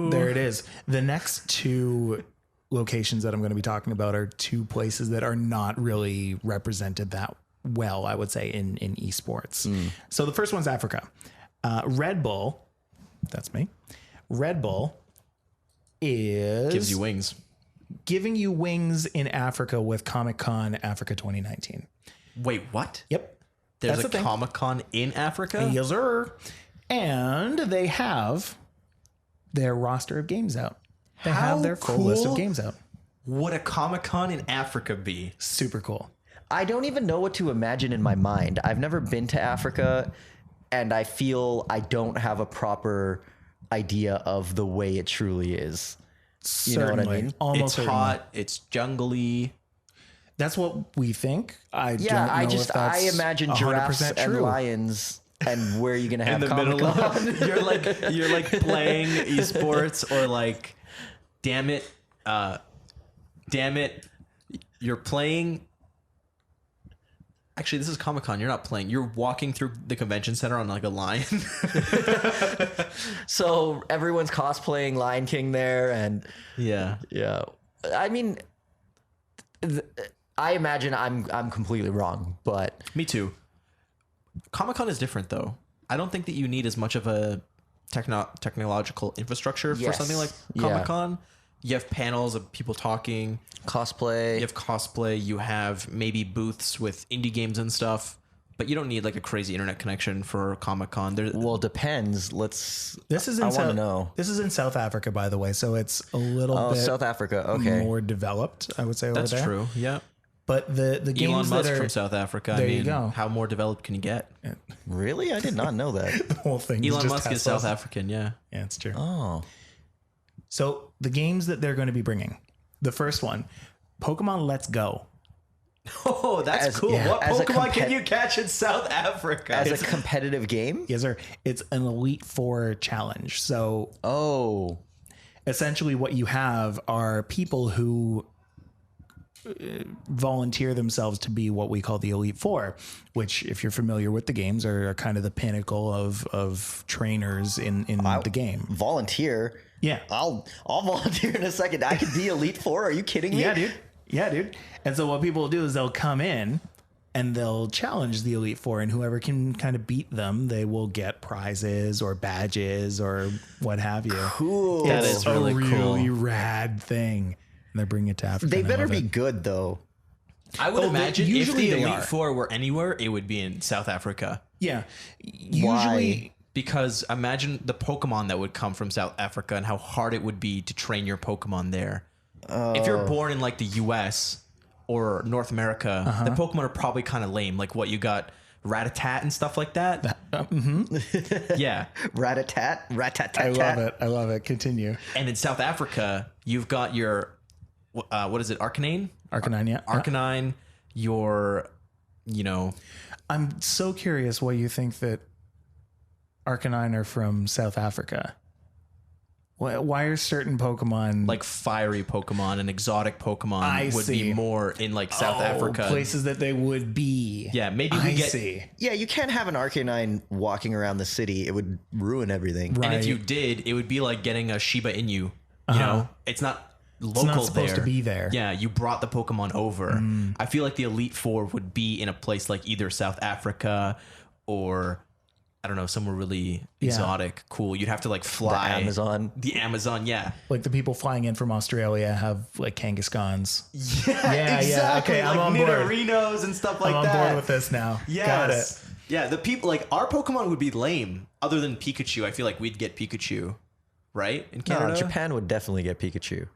There it is. The next two locations that I'm going to be talking about are two places that are not really represented that well, I would say, in esports. So the first one's Africa. Red Bull, that's me. Red Bull is Gives you wings. giving you wings in Africa with Comic-Con Africa 2019. Wait, what? Yep. There's That's a the thing. Comic-Con in Africa? Yes, sir. And they have their roster of games out. They have their full list of games out. Would a Comic-Con in Africa be? Super cool. I don't even know what to imagine in my mind. I've never been to Africa, and I feel I don't have a proper idea of the way it truly is. You know what I Certainly. mean? Almost It's certainly. hot. It's jungly. That's what we think. I don't Yeah, know if that's I imagine 100% giraffes and true. lions, and where are you gonna have In the middle Comic-Con? of you're like playing esports or like, damn it, you're playing. Actually, this is Comic-Con. You're not playing. You're walking through the convention center on like a lion. So everyone's cosplaying Lion King there, and Yeah. yeah, I mean, I imagine I'm completely wrong, but Me too. Comic-Con is different though. I don't think that you need as much of a technological infrastructure for Yes. something like Yeah. Comic-Con. You have panels of people talking. cosplay. You have cosplay. You have maybe booths with indie games and stuff. But you don't need like a crazy internet connection for Comic-Con. Well, depends. Let's. This is I in want to know. This is in South Africa, by the way, so it's a little bit South Africa. Okay. more developed, I would say. That's over there. true. Yeah. But the games Elon Musk that are from South Africa. There I mean, you go. how more developed can you get? Really? I did not know that. the whole thing. Elon just Musk is Teslas. South African. Yeah. Yeah, it's true. Oh. So the games that they're going to be bringing, the first one, Pokemon Let's Go. Oh, that's As- cool. yeah, What as a Pokemon can compet- you catch in South Africa? As a competitive game? Yes, sir. It's an Elite Four challenge. So Oh. essentially what you have are people who volunteer themselves to be what we call the Elite Four, which, if you're familiar with the games, are kind of the pinnacle of trainers in the game. Volunteer? Yeah. I'll volunteer in a second. I could be Elite Four. Are you kidding me? Yeah, dude. Yeah, dude. And so what people will do is they'll come in and they'll challenge the Elite Four, and whoever can kind of beat them, they will get prizes or badges or what have you. Cool. That It's is really a cool. really rad thing. And they're bringing it to Africa. They and I better love be it. good though. I would Oh, imagine if usually the they Elite are. Four were anywhere, it would be in South Africa. Yeah. Usually, Because imagine the Pokemon that would come from South Africa and how hard it would be to train your Pokemon there. If you're born in like the US or North America, the Pokemon are probably kind of lame. Like what you got, Rat-a-tat and stuff like that. Yeah. Rat-a-tat. Rat-tat-tat. I love it. I love it. Continue. And in South Africa, you've got your, what is it, Arcanine? Arcanine, yeah. Arcanine, your, you know, I'm so curious why you think that Arcanine are from South Africa. Why are certain Pokemon like fiery Pokemon and exotic Pokemon I would see. be more in like South Africa. places that they would be? Yeah, maybe we I get. see. Yeah, you can't have an Arcanine walking around the city. It would ruin everything. Right. And if you did, it would be like getting a Shiba Inu. You know, it's not local not supposed there. to be there. Yeah, you brought the Pokemon over. I feel like the Elite Four would be in a place like either South Africa or I don't know, somewhere really exotic, cool. You'd have to like fly the Amazon. Yeah. Like the people flying in from Australia have like Kangaskhan's. Yeah, exactly. Okay, I'm like on board. Nidorinos and stuff like I'm that. on board with this now. Yes. Got it. Yeah, the people like our Pokemon would be lame. Other than Pikachu, I feel like we'd get Pikachu, right? In Canada, Japan would definitely get Pikachu.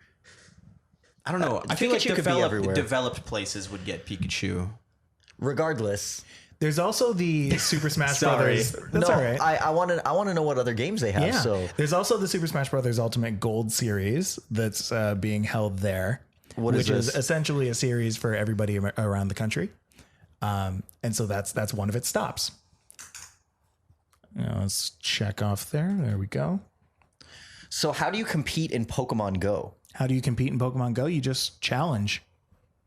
I don't know. I feel Pikachu like could be everywhere. developed places would get Pikachu. Regardless, there's also the Super Smash Sorry. Brothers. That's all right. I want to know what other games they have. Yeah. So There's also the Super Smash Brothers Ultimate Gold series that's being held there, What is which is this? essentially a series for everybody around the country. And so that's one of its stops. Now let's check off there. There we go. So how do you compete in Pokemon Go? How do you compete in Pokemon Go? You just challenge.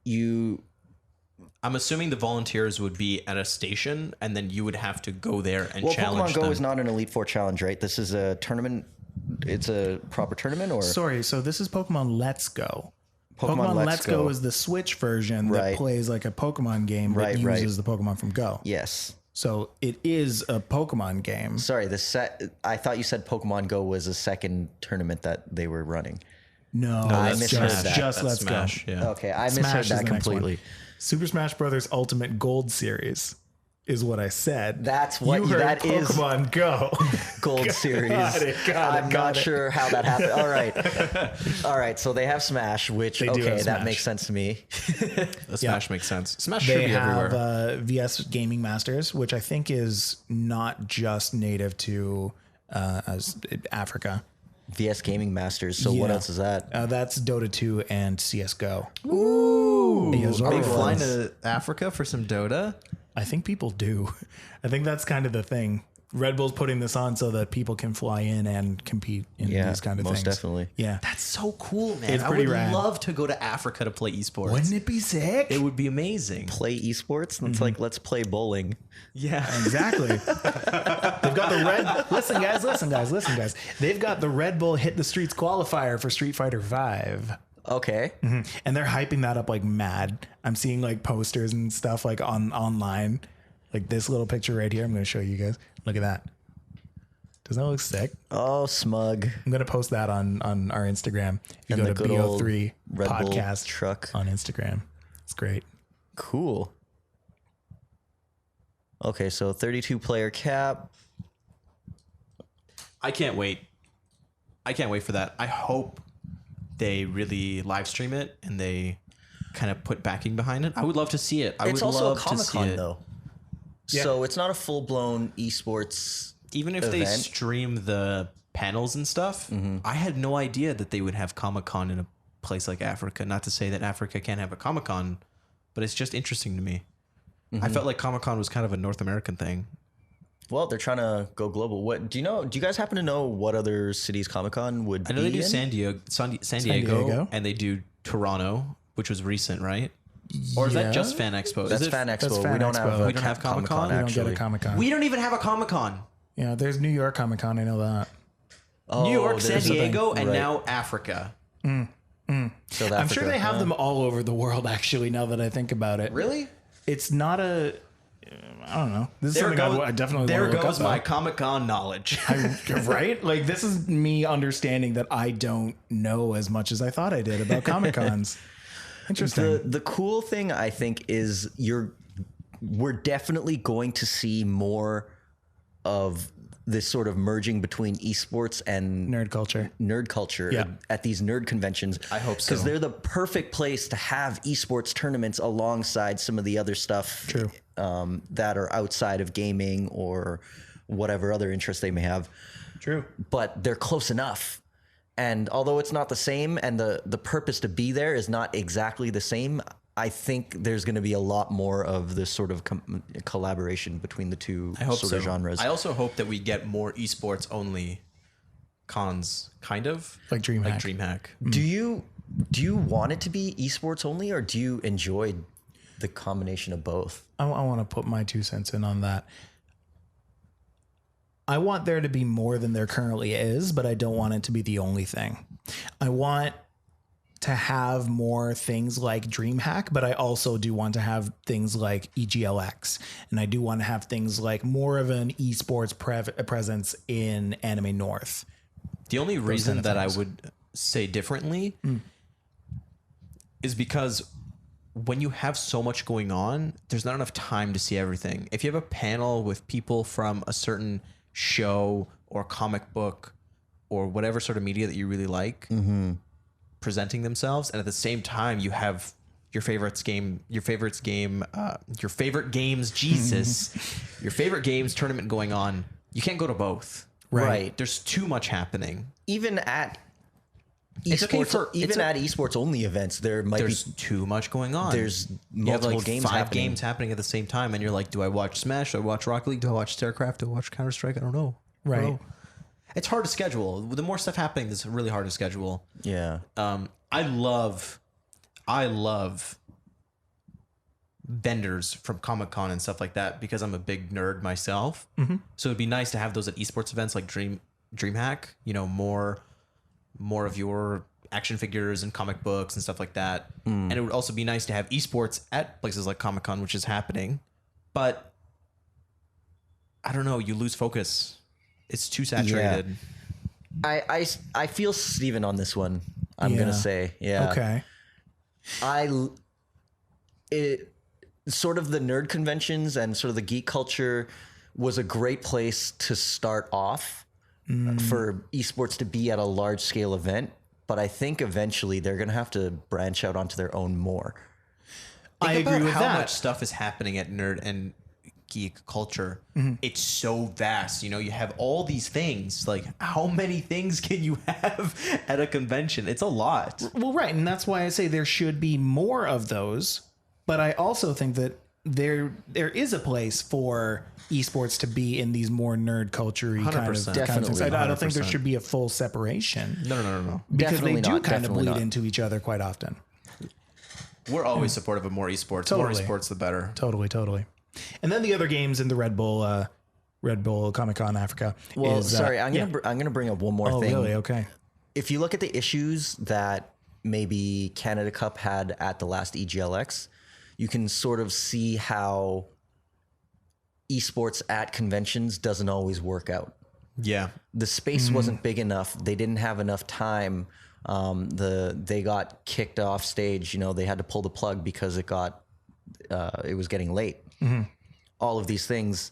I'm assuming the volunteers would be at a station, and then you would have to go there and challenge Pokemon Go them. is not an Elite Four challenge, right? This is a tournament. It's a proper tournament, or Sorry, so this is Pokemon Let's Go. Pokemon Let's Go is the Switch version that Right. plays like a Pokemon game that Right, uses the Pokemon from Go. yes. So it is a Pokemon game. Sorry, I thought you said Pokemon Go was a second tournament that they were running. No, I it's misheard just, that. just That's Let's Smash, Go. yeah. Okay, I Smash misheard is that the next one. completely. Super Smash Brothers Ultimate Gold Series is what I said. That's what you heard. that is. Pokemon Go. Gold Series. I'm not sure how that happened. All right. So they have Smash, which They do have that Smash. makes sense to me. The Smash makes sense. Smash should They be everywhere. have VS Gaming Masters, which I think is not just native to Africa. VS Gaming Masters. So what Yeah. else is that? That's Dota 2 and CS:GO. Ooh, Yes, are we alright. flying to Africa for some Dota? I think people do. I think that's kind of the thing. Red Bull's putting this on so that people can fly in and compete in these kind of most things. definitely. Yeah. That's so cool, man. It's I pretty would rad. love to go to Africa to play esports. Wouldn't it be sick? It would be amazing. Play esports. It's like let's play bowling. Yeah. Exactly. They've got the red. Listen, guys. They've got the Red Bull Hit the Streets qualifier for Street Fighter V. Okay. And they're hyping that up like mad. I'm seeing like posters and stuff like online. Like this little picture right here. I'm going to show you guys. Look at that. Doesn't that look sick? Oh, smug. I'm going to post that on our Instagram. If you And go the to good old BO3 Red Bull podcast truck. on Instagram. It's great. Cool. Okay, so 32 player cap. I can't wait. I can't wait for that. I hope they really live stream it and they kind of put backing behind it. I would love to see it. I It's would also a love to Comic see Con it. though. Yeah. So it's not a full blown esports. Even if they event. stream the panels and stuff, I had no idea that they would have Comic Con in a place like Africa. Not to say that Africa can't have a Comic Con, but it's just interesting to me. I felt like Comic Con was kind of a North American thing. Well, they're trying to go global. What do you know? Do you guys happen to know what other cities Comic Con would? I know be they do in? San Diego, Diego. and they do Toronto, which was recent, right? Or is that just Fan Expo? That's Is it- Fan Expo. That's Fan we don't Expo. have. We don't have Comic-Con? We We don't get a actually. Comic Con. We don't even have a Comic Con. Yeah, there's New York Comic Con. I know that. Oh, New York, San there's a thing. Diego, and Right. now Africa. South I'm sure Africa. they have them all over the world, actually, now that I think about it. Really? It's not a... I don't know. This is something I definitely There want to look goes up, my though. Comic Con knowledge. Right? Like, this is me understanding that I don't know as much as I thought I did about Comic Cons. Interesting. The cool thing I think is we're definitely going to see more of this sort of merging between esports and Nerd culture. nerd culture at these nerd conventions. I hope so. Because they're the perfect place to have esports tournaments alongside some of the other stuff True. That are outside of gaming or whatever other interests they may have. True. But they're close enough. And although it's not the same and the purpose to be there is not exactly the same, I think there's going to be a lot more of this sort of collaboration between the two I hope sort so. of genres. I also hope that we get more esports only cons, kind of Like DreamHack. Like DreamHack. Do you want it to be esports only, or do you enjoy the combination of both? I want to put my 2 cents in on that. I want there to be more than there currently is, but I don't want it to be the only thing. I want to have more things like DreamHack, but I also do want to have things like EGLX, and I do want to have things like more of an esports presence in Anime North. The only reason that I would say differently is because when you have so much going on, there's not enough time to see everything. If you have a panel with people from a certain show or comic book or whatever sort of media that you really like presenting themselves, and at the same time you have your favorite games tournament going on, you can't go to both. Right. There's too much happening. Even at It's okay esports, at esports only events, there's too much going on. There's you have multiple like games 5 happening. games happening at the same time, and you're like, do I watch Smash? Do I watch Rocket League? Do I watch StarCraft? Do I watch Counter Strike? I don't know. Right. I don't know. It's hard to schedule. The more stuff happening, it's really hard to schedule. Yeah. I love vendors from Comic-Con and stuff like that because I'm a big nerd myself. So it'd be nice to have those at esports events like DreamHack, you know, more of your action figures and comic books and stuff like that. And it would also be nice to have esports at places like Comic-Con, which is happening. But I don't know, you lose focus. It's too saturated. I feel Steven on this one. I'm gonna say, Okay. Sort of the nerd conventions and sort of the geek culture was a great place to start off for esports to be at a large scale event. But I think eventually they're gonna have to branch out onto their own more. I agree with how that. much stuff is happening at nerd and geek culture. It's so vast. You know, you have all these things. Like, how many things can you have at a convention? It's a lot. Well, right, and that's why I say there should be more of those. But I also think that there is a place for esports to be in these more nerd culture-y kind of 100%. concepts. I don't think there 100%. should be a full separation. No. Because Definitely they do not, kind of definitely bleed not. into each other quite often. We're always supportive of more esports. The more Totally. esports, the better. Totally. And then the other games in the Red Bull Comic-Con Africa. Well, is, sorry, I'm gonna bring up one more Oh, thing. really? Okay. If you look at the issues that maybe Canada Cup had at the last EGLX, you can sort of see how esports at conventions doesn't always work out. Yeah. The space wasn't big enough. They didn't have enough time. They got kicked off stage. You know, they had to pull the plug because it was getting late. All of these things,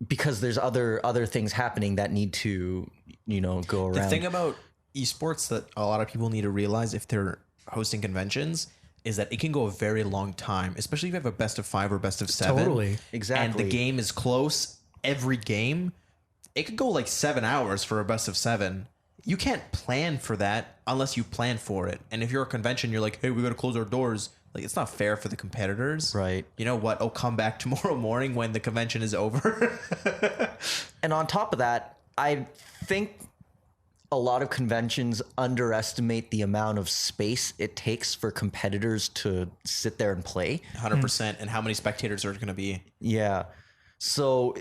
because there's other things happening that need to, you know, go around. The thing about esports that a lot of people need to realize if they're hosting conventions is that it can go a very long time, especially if you have a best of 5 or best of 7. Totally. Exactly. And the game is close every game. It could go like 7 hours for a best of 7. You can't plan for that unless you plan for it. And if you're a convention, you're like, hey, we got to close our doors. Like, it's not fair for the competitors. Right. You know what? Oh, come back tomorrow morning when the convention is over. And on top of that, I think a lot of conventions underestimate the amount of space it takes for competitors to sit there and play. 100%. And how many spectators are going to be? Yeah. So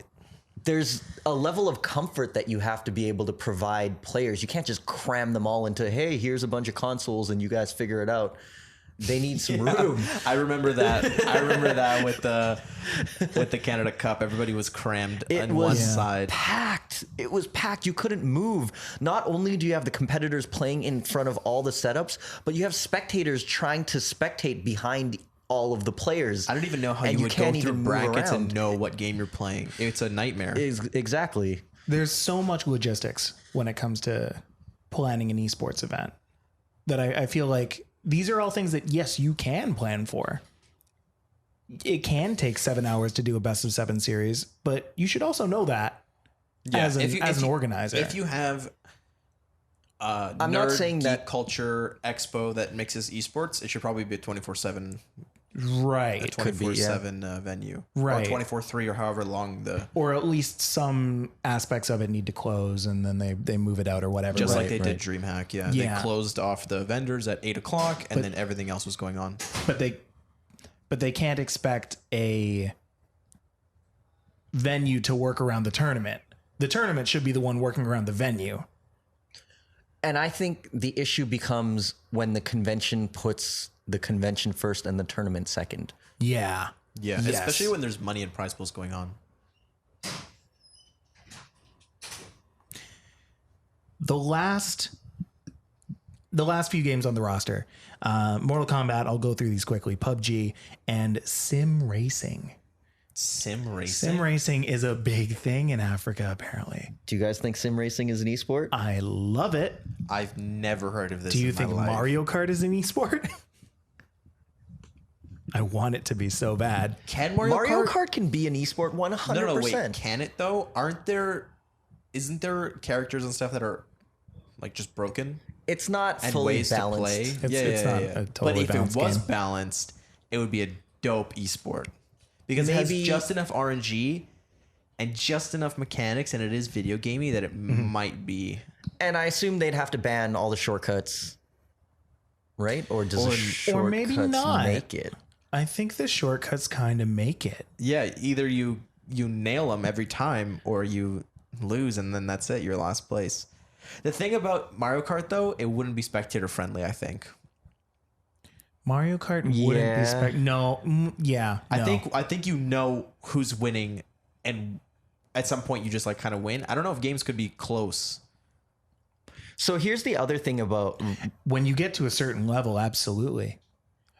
there's a level of comfort that you have to be able to provide players. You can't just cram them all into, hey, here's a bunch of consoles and you guys figure it out. They need some room. I remember that. with the Canada Cup. Everybody was crammed on one side. Packed. It was packed. You couldn't move. Not only do you have the competitors playing in front of all the setups, but you have spectators trying to spectate behind all of the players. I don't even know how and you would can't go through even move brackets and around. know what game you're playing. It's a nightmare. Exactly. There's so much logistics when it comes to planning an esports event that I feel like these are all things that, yes, you can plan for. It can take 7 hours to do a best of 7 series, but you should also know that as an organizer. If you have I'm not saying that culture expo that mixes esports, it should probably be a 24/7 right. 24/7 venue. Right. Or 24/3 or however long the Or at least some aspects of it need to close and then they move it out or whatever. just right? like they did DreamHack. Yeah. Yeah. They closed off the vendors at 8:00 and then everything else was going on. But they can't expect a venue to work around the tournament. The tournament should be the one working around the venue. And I think the issue becomes when the convention puts the convention first and the tournament second. Yeah. Yeah, Yes. especially when there's money and prize pools going on. The last few games on the roster, Mortal Kombat, I'll go through these quickly, PUBG, and sim racing. Sim racing? Sim racing is a big thing in Africa, apparently. Do you guys think sim racing is an esport? I love it. I've never heard of this. Do you in my think life. Mario Kart is an esport? I want it to be so bad. Can Mario Kart can be an esport 100%. No, wait. Can it though? Isn't there characters and stuff that are like just broken It's not and fully ways balanced. to play? It's not a totally But if it balanced was game. balanced, it would be a dope esport because it Maybe- has just enough RNG and just enough mechanics, and it is video gamey that it might be. And I assume they'd have to ban all the shortcuts, right? Or does the shortcuts or maybe not. make it? I think the shortcuts kind of make it. Yeah, either you nail them every time or you lose, and then that's it. You're last place. The thing about Mario Kart, though, it wouldn't be spectator friendly, I think. Mario Kart wouldn't Yeah. be no. Yeah. I no. think you know who's winning, and at some point you just like kind of win. I don't know if games could be close. So here's the other thing about when you get to a certain level, absolutely.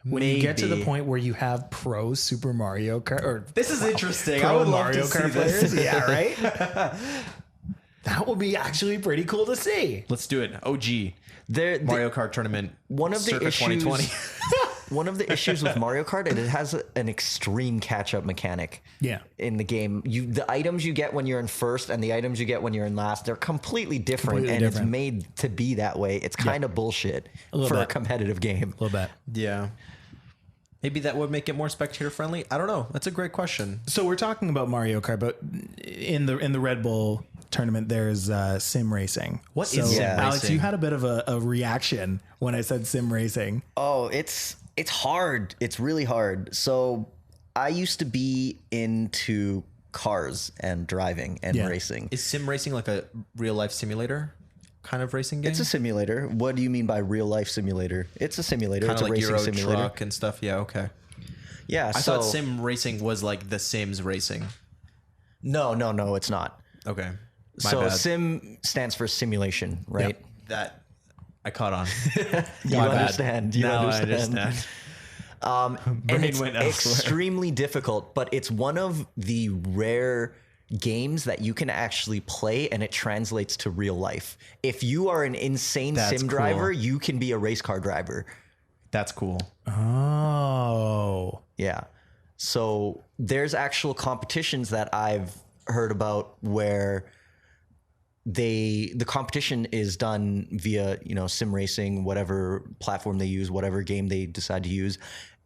When you get to the Maybe. point where you have pro Super Mario Kart or This is interesting. I pro would love Mario to see Kart this. players, yeah, right? That will be actually pretty cool to see. Let's do it. OG Mario Kart tournament. one of the circa issues 2020. one of the issues with Mario Kart is it has an extreme catch-up mechanic. Yeah. In the game, the items you get when you're in first and the items you get when you're in last, they're completely different, Completely and different. it's made to be that way. It's kind of bullshit little for a bit. competitive game. A little bit. Yeah. Maybe that would make it more spectator friendly. I don't know. That's a great question. So we're talking about Mario Kart, but in the Red Bull tournament, there's sim racing. What so, is sim Alex, racing? you had a bit of a reaction when I said sim racing. Oh, it's hard. It's really hard. So I used to be into cars and driving and Yeah. racing. Is sim racing like a real life simulator kind of racing game? It's a simulator. What do you mean by real life simulator? It's a simulator. kind It's of a like racing Euro simulator. Truck and stuff. Yeah, okay. Yeah. I so thought sim racing was like the Sims racing. no, it's not. Okay. My So bad. sim stands for simulation, right? Yep. That I caught on. You My bad. understand. You Now I understand. understand. And it's went elsewhere. extremely difficult, but it's one of the rare games that you can actually play and it translates to real life. If you are an insane That's sim cool. driver, you can be a race car driver. That's cool. Oh. Yeah. So there's actual competitions that I've heard about where the competition is done via, sim racing, whatever platform they use, whatever game they decide to use,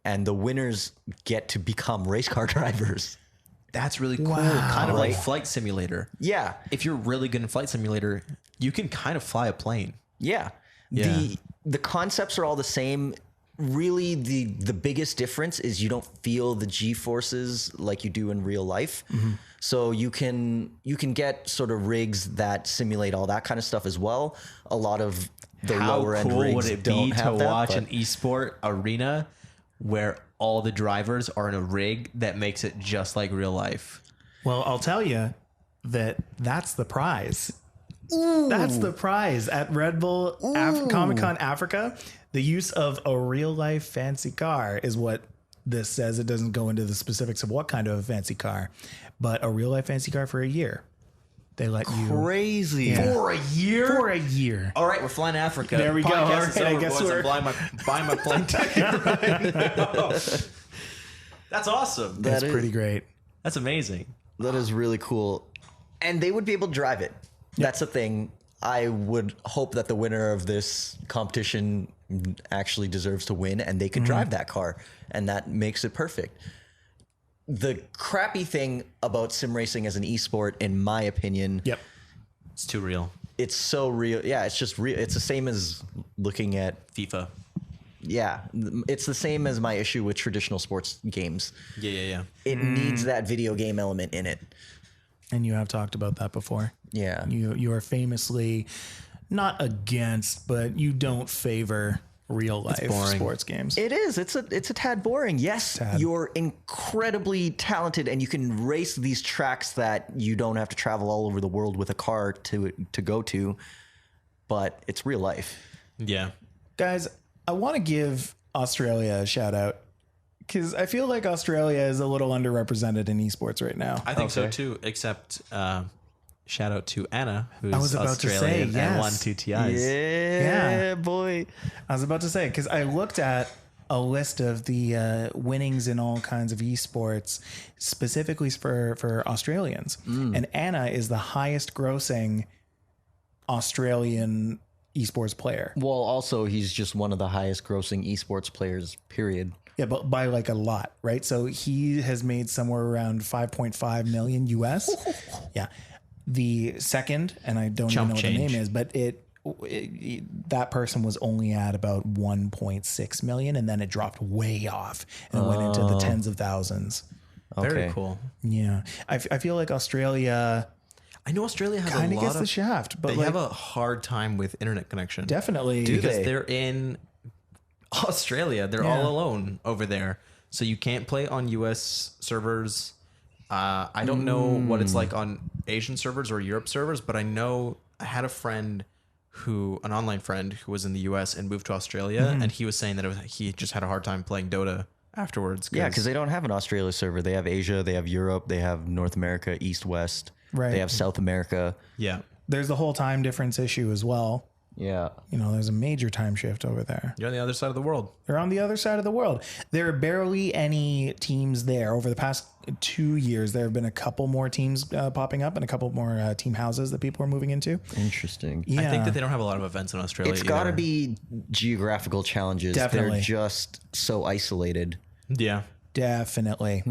and the winners get to become race car drivers. That's really cool. Wow. Kind of like Right. Flight Simulator. Yeah. If you're really good in Flight Simulator, you can kind of fly a plane. Yeah. Yeah. The concepts are all the same. Really, the biggest difference is you don't feel the G forces like you do in real life. Mm-hmm. So you can get sort of rigs that simulate all that kind of stuff as well. A lot of the How lower end cool rigs would it don't be to have that, watch but- an esport arena where all the drivers are in a rig that makes it just like real life? Well, I'll tell you that's the prize. That's the prize at Red Bull Comic-Con Africa. The use of a real life fancy car is what this says. It doesn't go into the specifics of what kind of a fancy car, but a real life fancy car for a year. They let you Crazy. Yeah. For a year? for a year. All right, we're flying to Africa. There we go. Podcast All is right, I over, guess boys. we're- I'm buying my plane ticket right now. That's awesome. That's That is- pretty great. That's amazing. That is really cool. And they would be able to drive it. That's the thing. I would hope that the winner of this competition actually deserves to win and they could drive that car. And that makes it perfect. The crappy thing about sim racing as an esport, in my opinion, Yep. It's too real. it's so real. Yeah, it's just real. It's the same as looking at, FIFA. it's the same as my issue with traditional sports games. Yeah. It needs that video game element in it. And you have talked about that before. Yeah. You are famously not against, but you don't favor real life boring. sports games. It is. It's a tad boring. Yes, you're incredibly talented, and you can race these tracks that you don't have to travel all over the world with a car to go to. But it's real life. Yeah. Guys, I want to give Australia a shout out because I feel like Australia is a little underrepresented in esports right now. I think so too, except shout out to Anna, who's I was about Australian to say, and yes. won 2 TIs. Yeah, boy. I was about to say, because I looked at a list of the winnings in all kinds of esports, specifically for Australians. And Anna is the highest grossing Australian esports player. Well, also, he's just one of the highest grossing esports players, period. Yeah, but by like a lot, right? So he has made somewhere around 5.5 million US. Yeah. The second, and I don't even know what the name is, but that person was only at about 1.6 million, and then it dropped way off and went into the tens of thousands. Very cool. Yeah. I feel like Australia I know Australia has kind a of lot gets the of... shaft, but They like, have a hard time with internet connection. definitely. Because they're in Australia. They're all alone over there. So you can't play on US servers. I don't know what it's like on Asian servers or Europe servers, but I know I had a friend an online friend who was in the US and moved to Australia, and he was saying that he just had a hard time playing Dota afterwards. Yeah, because they don't have an Australia server. They have Asia, they have Europe, they have North America, East, West. Right. They have South America. Yeah. There's the whole time difference issue as well. Yeah. You know, there's a major time shift over there. You're on the other side of the world. They're on the other side of the world. There are barely any teams there. Over the past 2 years, there have been a couple more teams popping up and a couple more team houses that people are moving into. Interesting. Yeah. I think that they don't have a lot of events in Australia. It's got to be geographical challenges. Definitely. They're just so isolated. Yeah. Definitely.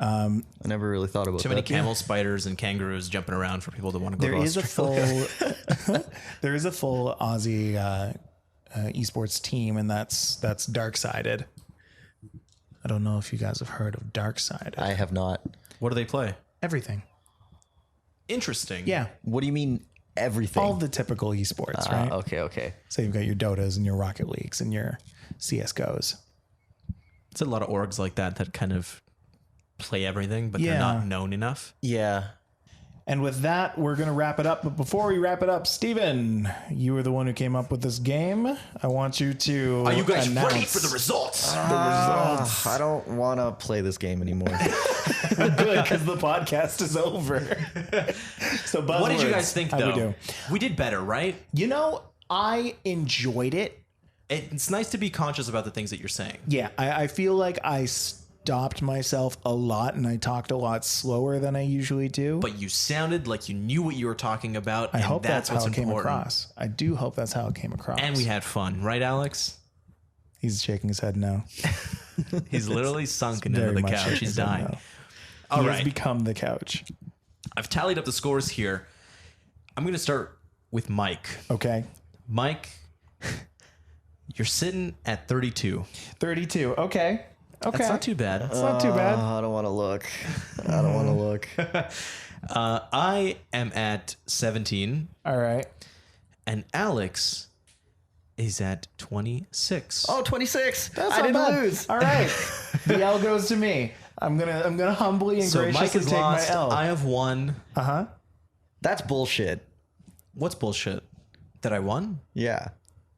I never really thought about Too many camel spiders and kangaroos jumping around for people to want to go There to is Australia. there is a full Aussie esports team, and that's Darksided. I don't know if you guys have heard of Darksided. I have not. What do they play? Everything. Interesting. Yeah. What do you mean everything? All the typical esports, right? Okay. So you've got your Dotas and your Rocket Leagues and your CSGOs. It's a lot of orgs like that kind of play everything, but they're not known enough. Yeah. And with that, we're going to wrap it up. But before we wrap it up, Steven, you were the one who came up with this game. I want you to Are you guys announce ready for the results? I don't want to play this game anymore. Good, because the podcast is over. So What did you buzzwords. guys think, How'd though? we do? We did better, right? You know, I enjoyed it. It's nice to be conscious about the things that you're saying. Yeah, I feel like I stopped myself a lot and I talked a lot slower than I usually do. But you sounded like you knew what you were talking about. I and hope that's how what's it came important. across. I do hope that's how it came across. And we had fun, right, Alex? He's shaking his head no. He's literally sunken into Very the much couch. shaking He's his head dying. no. All He right. has become the couch. I've tallied up the scores here. I'm going to start with Mike. Okay. Mike, you're sitting at 32. 32. Okay. Okay. That's not too bad. It's not too bad. I don't want to look. I don't want to look. I am at 17, All right. and Alex is at 26. Oh, 26. That's I not didn't bad. lose. All right. The L goes to me. I'm gonna humbly and so graciously Mike has take lost. my L. I have won. Uh-huh. That's bullshit. What's bullshit? That I won? Yeah.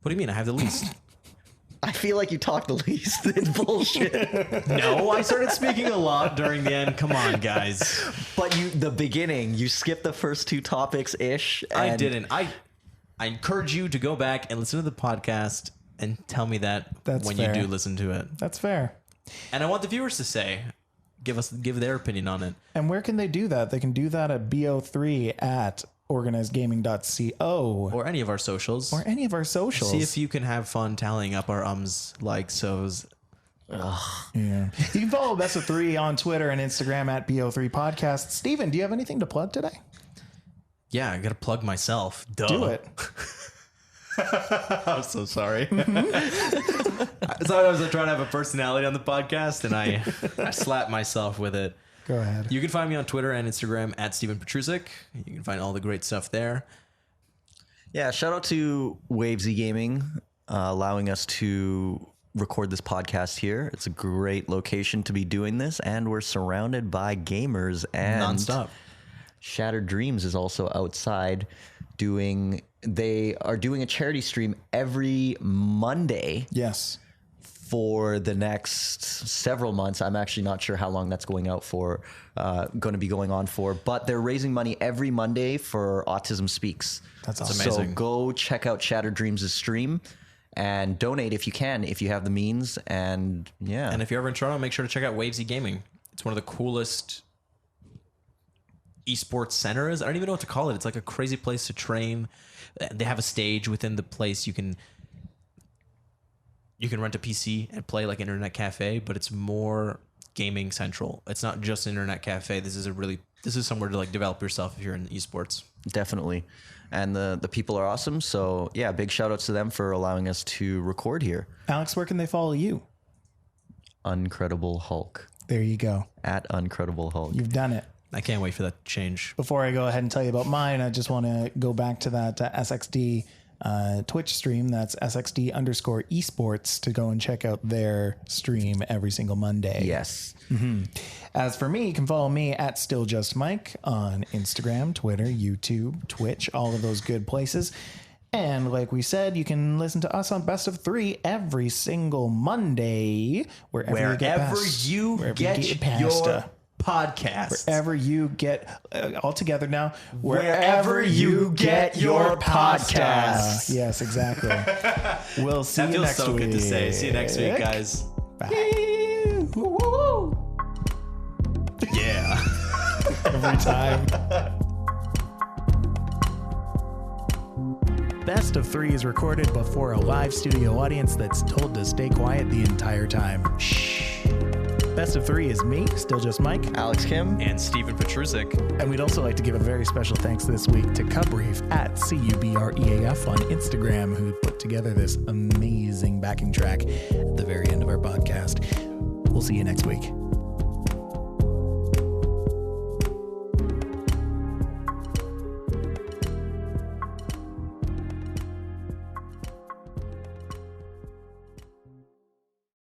What do you mean? I have the least. I feel like you talk the least. It's bullshit. No, I started speaking a lot during the end. Come on, guys. But the beginning, you skipped the first two topics ish. I didn't. I encourage you to go back and listen to the podcast and tell me that That's when fair. you do listen to it. That's fair. And I want the viewers to give their opinion on it. And where can they do that? They can do that at bo3 at organizedgaming.co Or any of our socials. or any of our socials. See if you can have fun tallying up our likes, so's. Yeah. You can follow Best of 3 on Twitter and Instagram at bo3 podcast. Steven, do you have anything to plug today? Yeah, I gotta plug myself. Duh. Do it. I'm so sorry. Sometimes I try to have a personality on the podcast and I slap myself with it. Go ahead. You can find me on Twitter and Instagram at Steven Petrusic. You can find all the great stuff there. Yeah, shout out to Wavesy Gaming allowing us to record this podcast here. It's a great location to be doing this, and we're surrounded by gamers and nonstop. Shattered Dreams is also outside they are doing a charity stream every Monday. Yes. For the next several months. I'm actually not sure how long that's going to be going on for, but they're raising money every Monday for Autism Speaks. That's awesome. amazing. So go check out Shattered Dreams' stream and donate if you can, if you have the means. And yeah. And if you're ever in Toronto, make sure to check out Wavesy Gaming. It's one of the coolest esports centers. I don't even know what to call it. It's like a crazy place to train. They have a stage within the place. You can rent a PC and play like internet cafe, but it's more gaming central. It's not just an internet cafe. This is somewhere to like develop yourself if you're in esports. Definitely. And the people are awesome. So yeah, big shout outs to them for allowing us to record here. Alex, where can they follow you? Uncredible Hulk. There you go. At Uncredible Hulk. You've done it. I can't wait for that to change. Before I go ahead and tell you about mine, I just want to go back to that SXD Twitch stream. That's SXD_esports to go and check out their stream every single Monday. Yes. Mm-hmm. As for me, you can follow me at StillJustMike on Instagram, Twitter, YouTube, Twitch, all of those good places. And like we said, you can listen to us on Best of 3 every single Monday, wherever you get your podcast. Wherever you get, all together now, wherever you get your podcast. Yes, exactly. We'll see you next week. That feels so good to say. See you next week, guys. Bye. Yeah. Every time. Best of 3 is recorded before a live studio audience that's told to stay quiet the entire time. Shh. Best of 3 is me, StillJustMike, Alex Kim, and Stevan Petrusic. And we'd also like to give a very special thanks this week to Cubreef at CUBREAF on Instagram, who put together this amazing backing track at the very end of our podcast. We'll see you next week.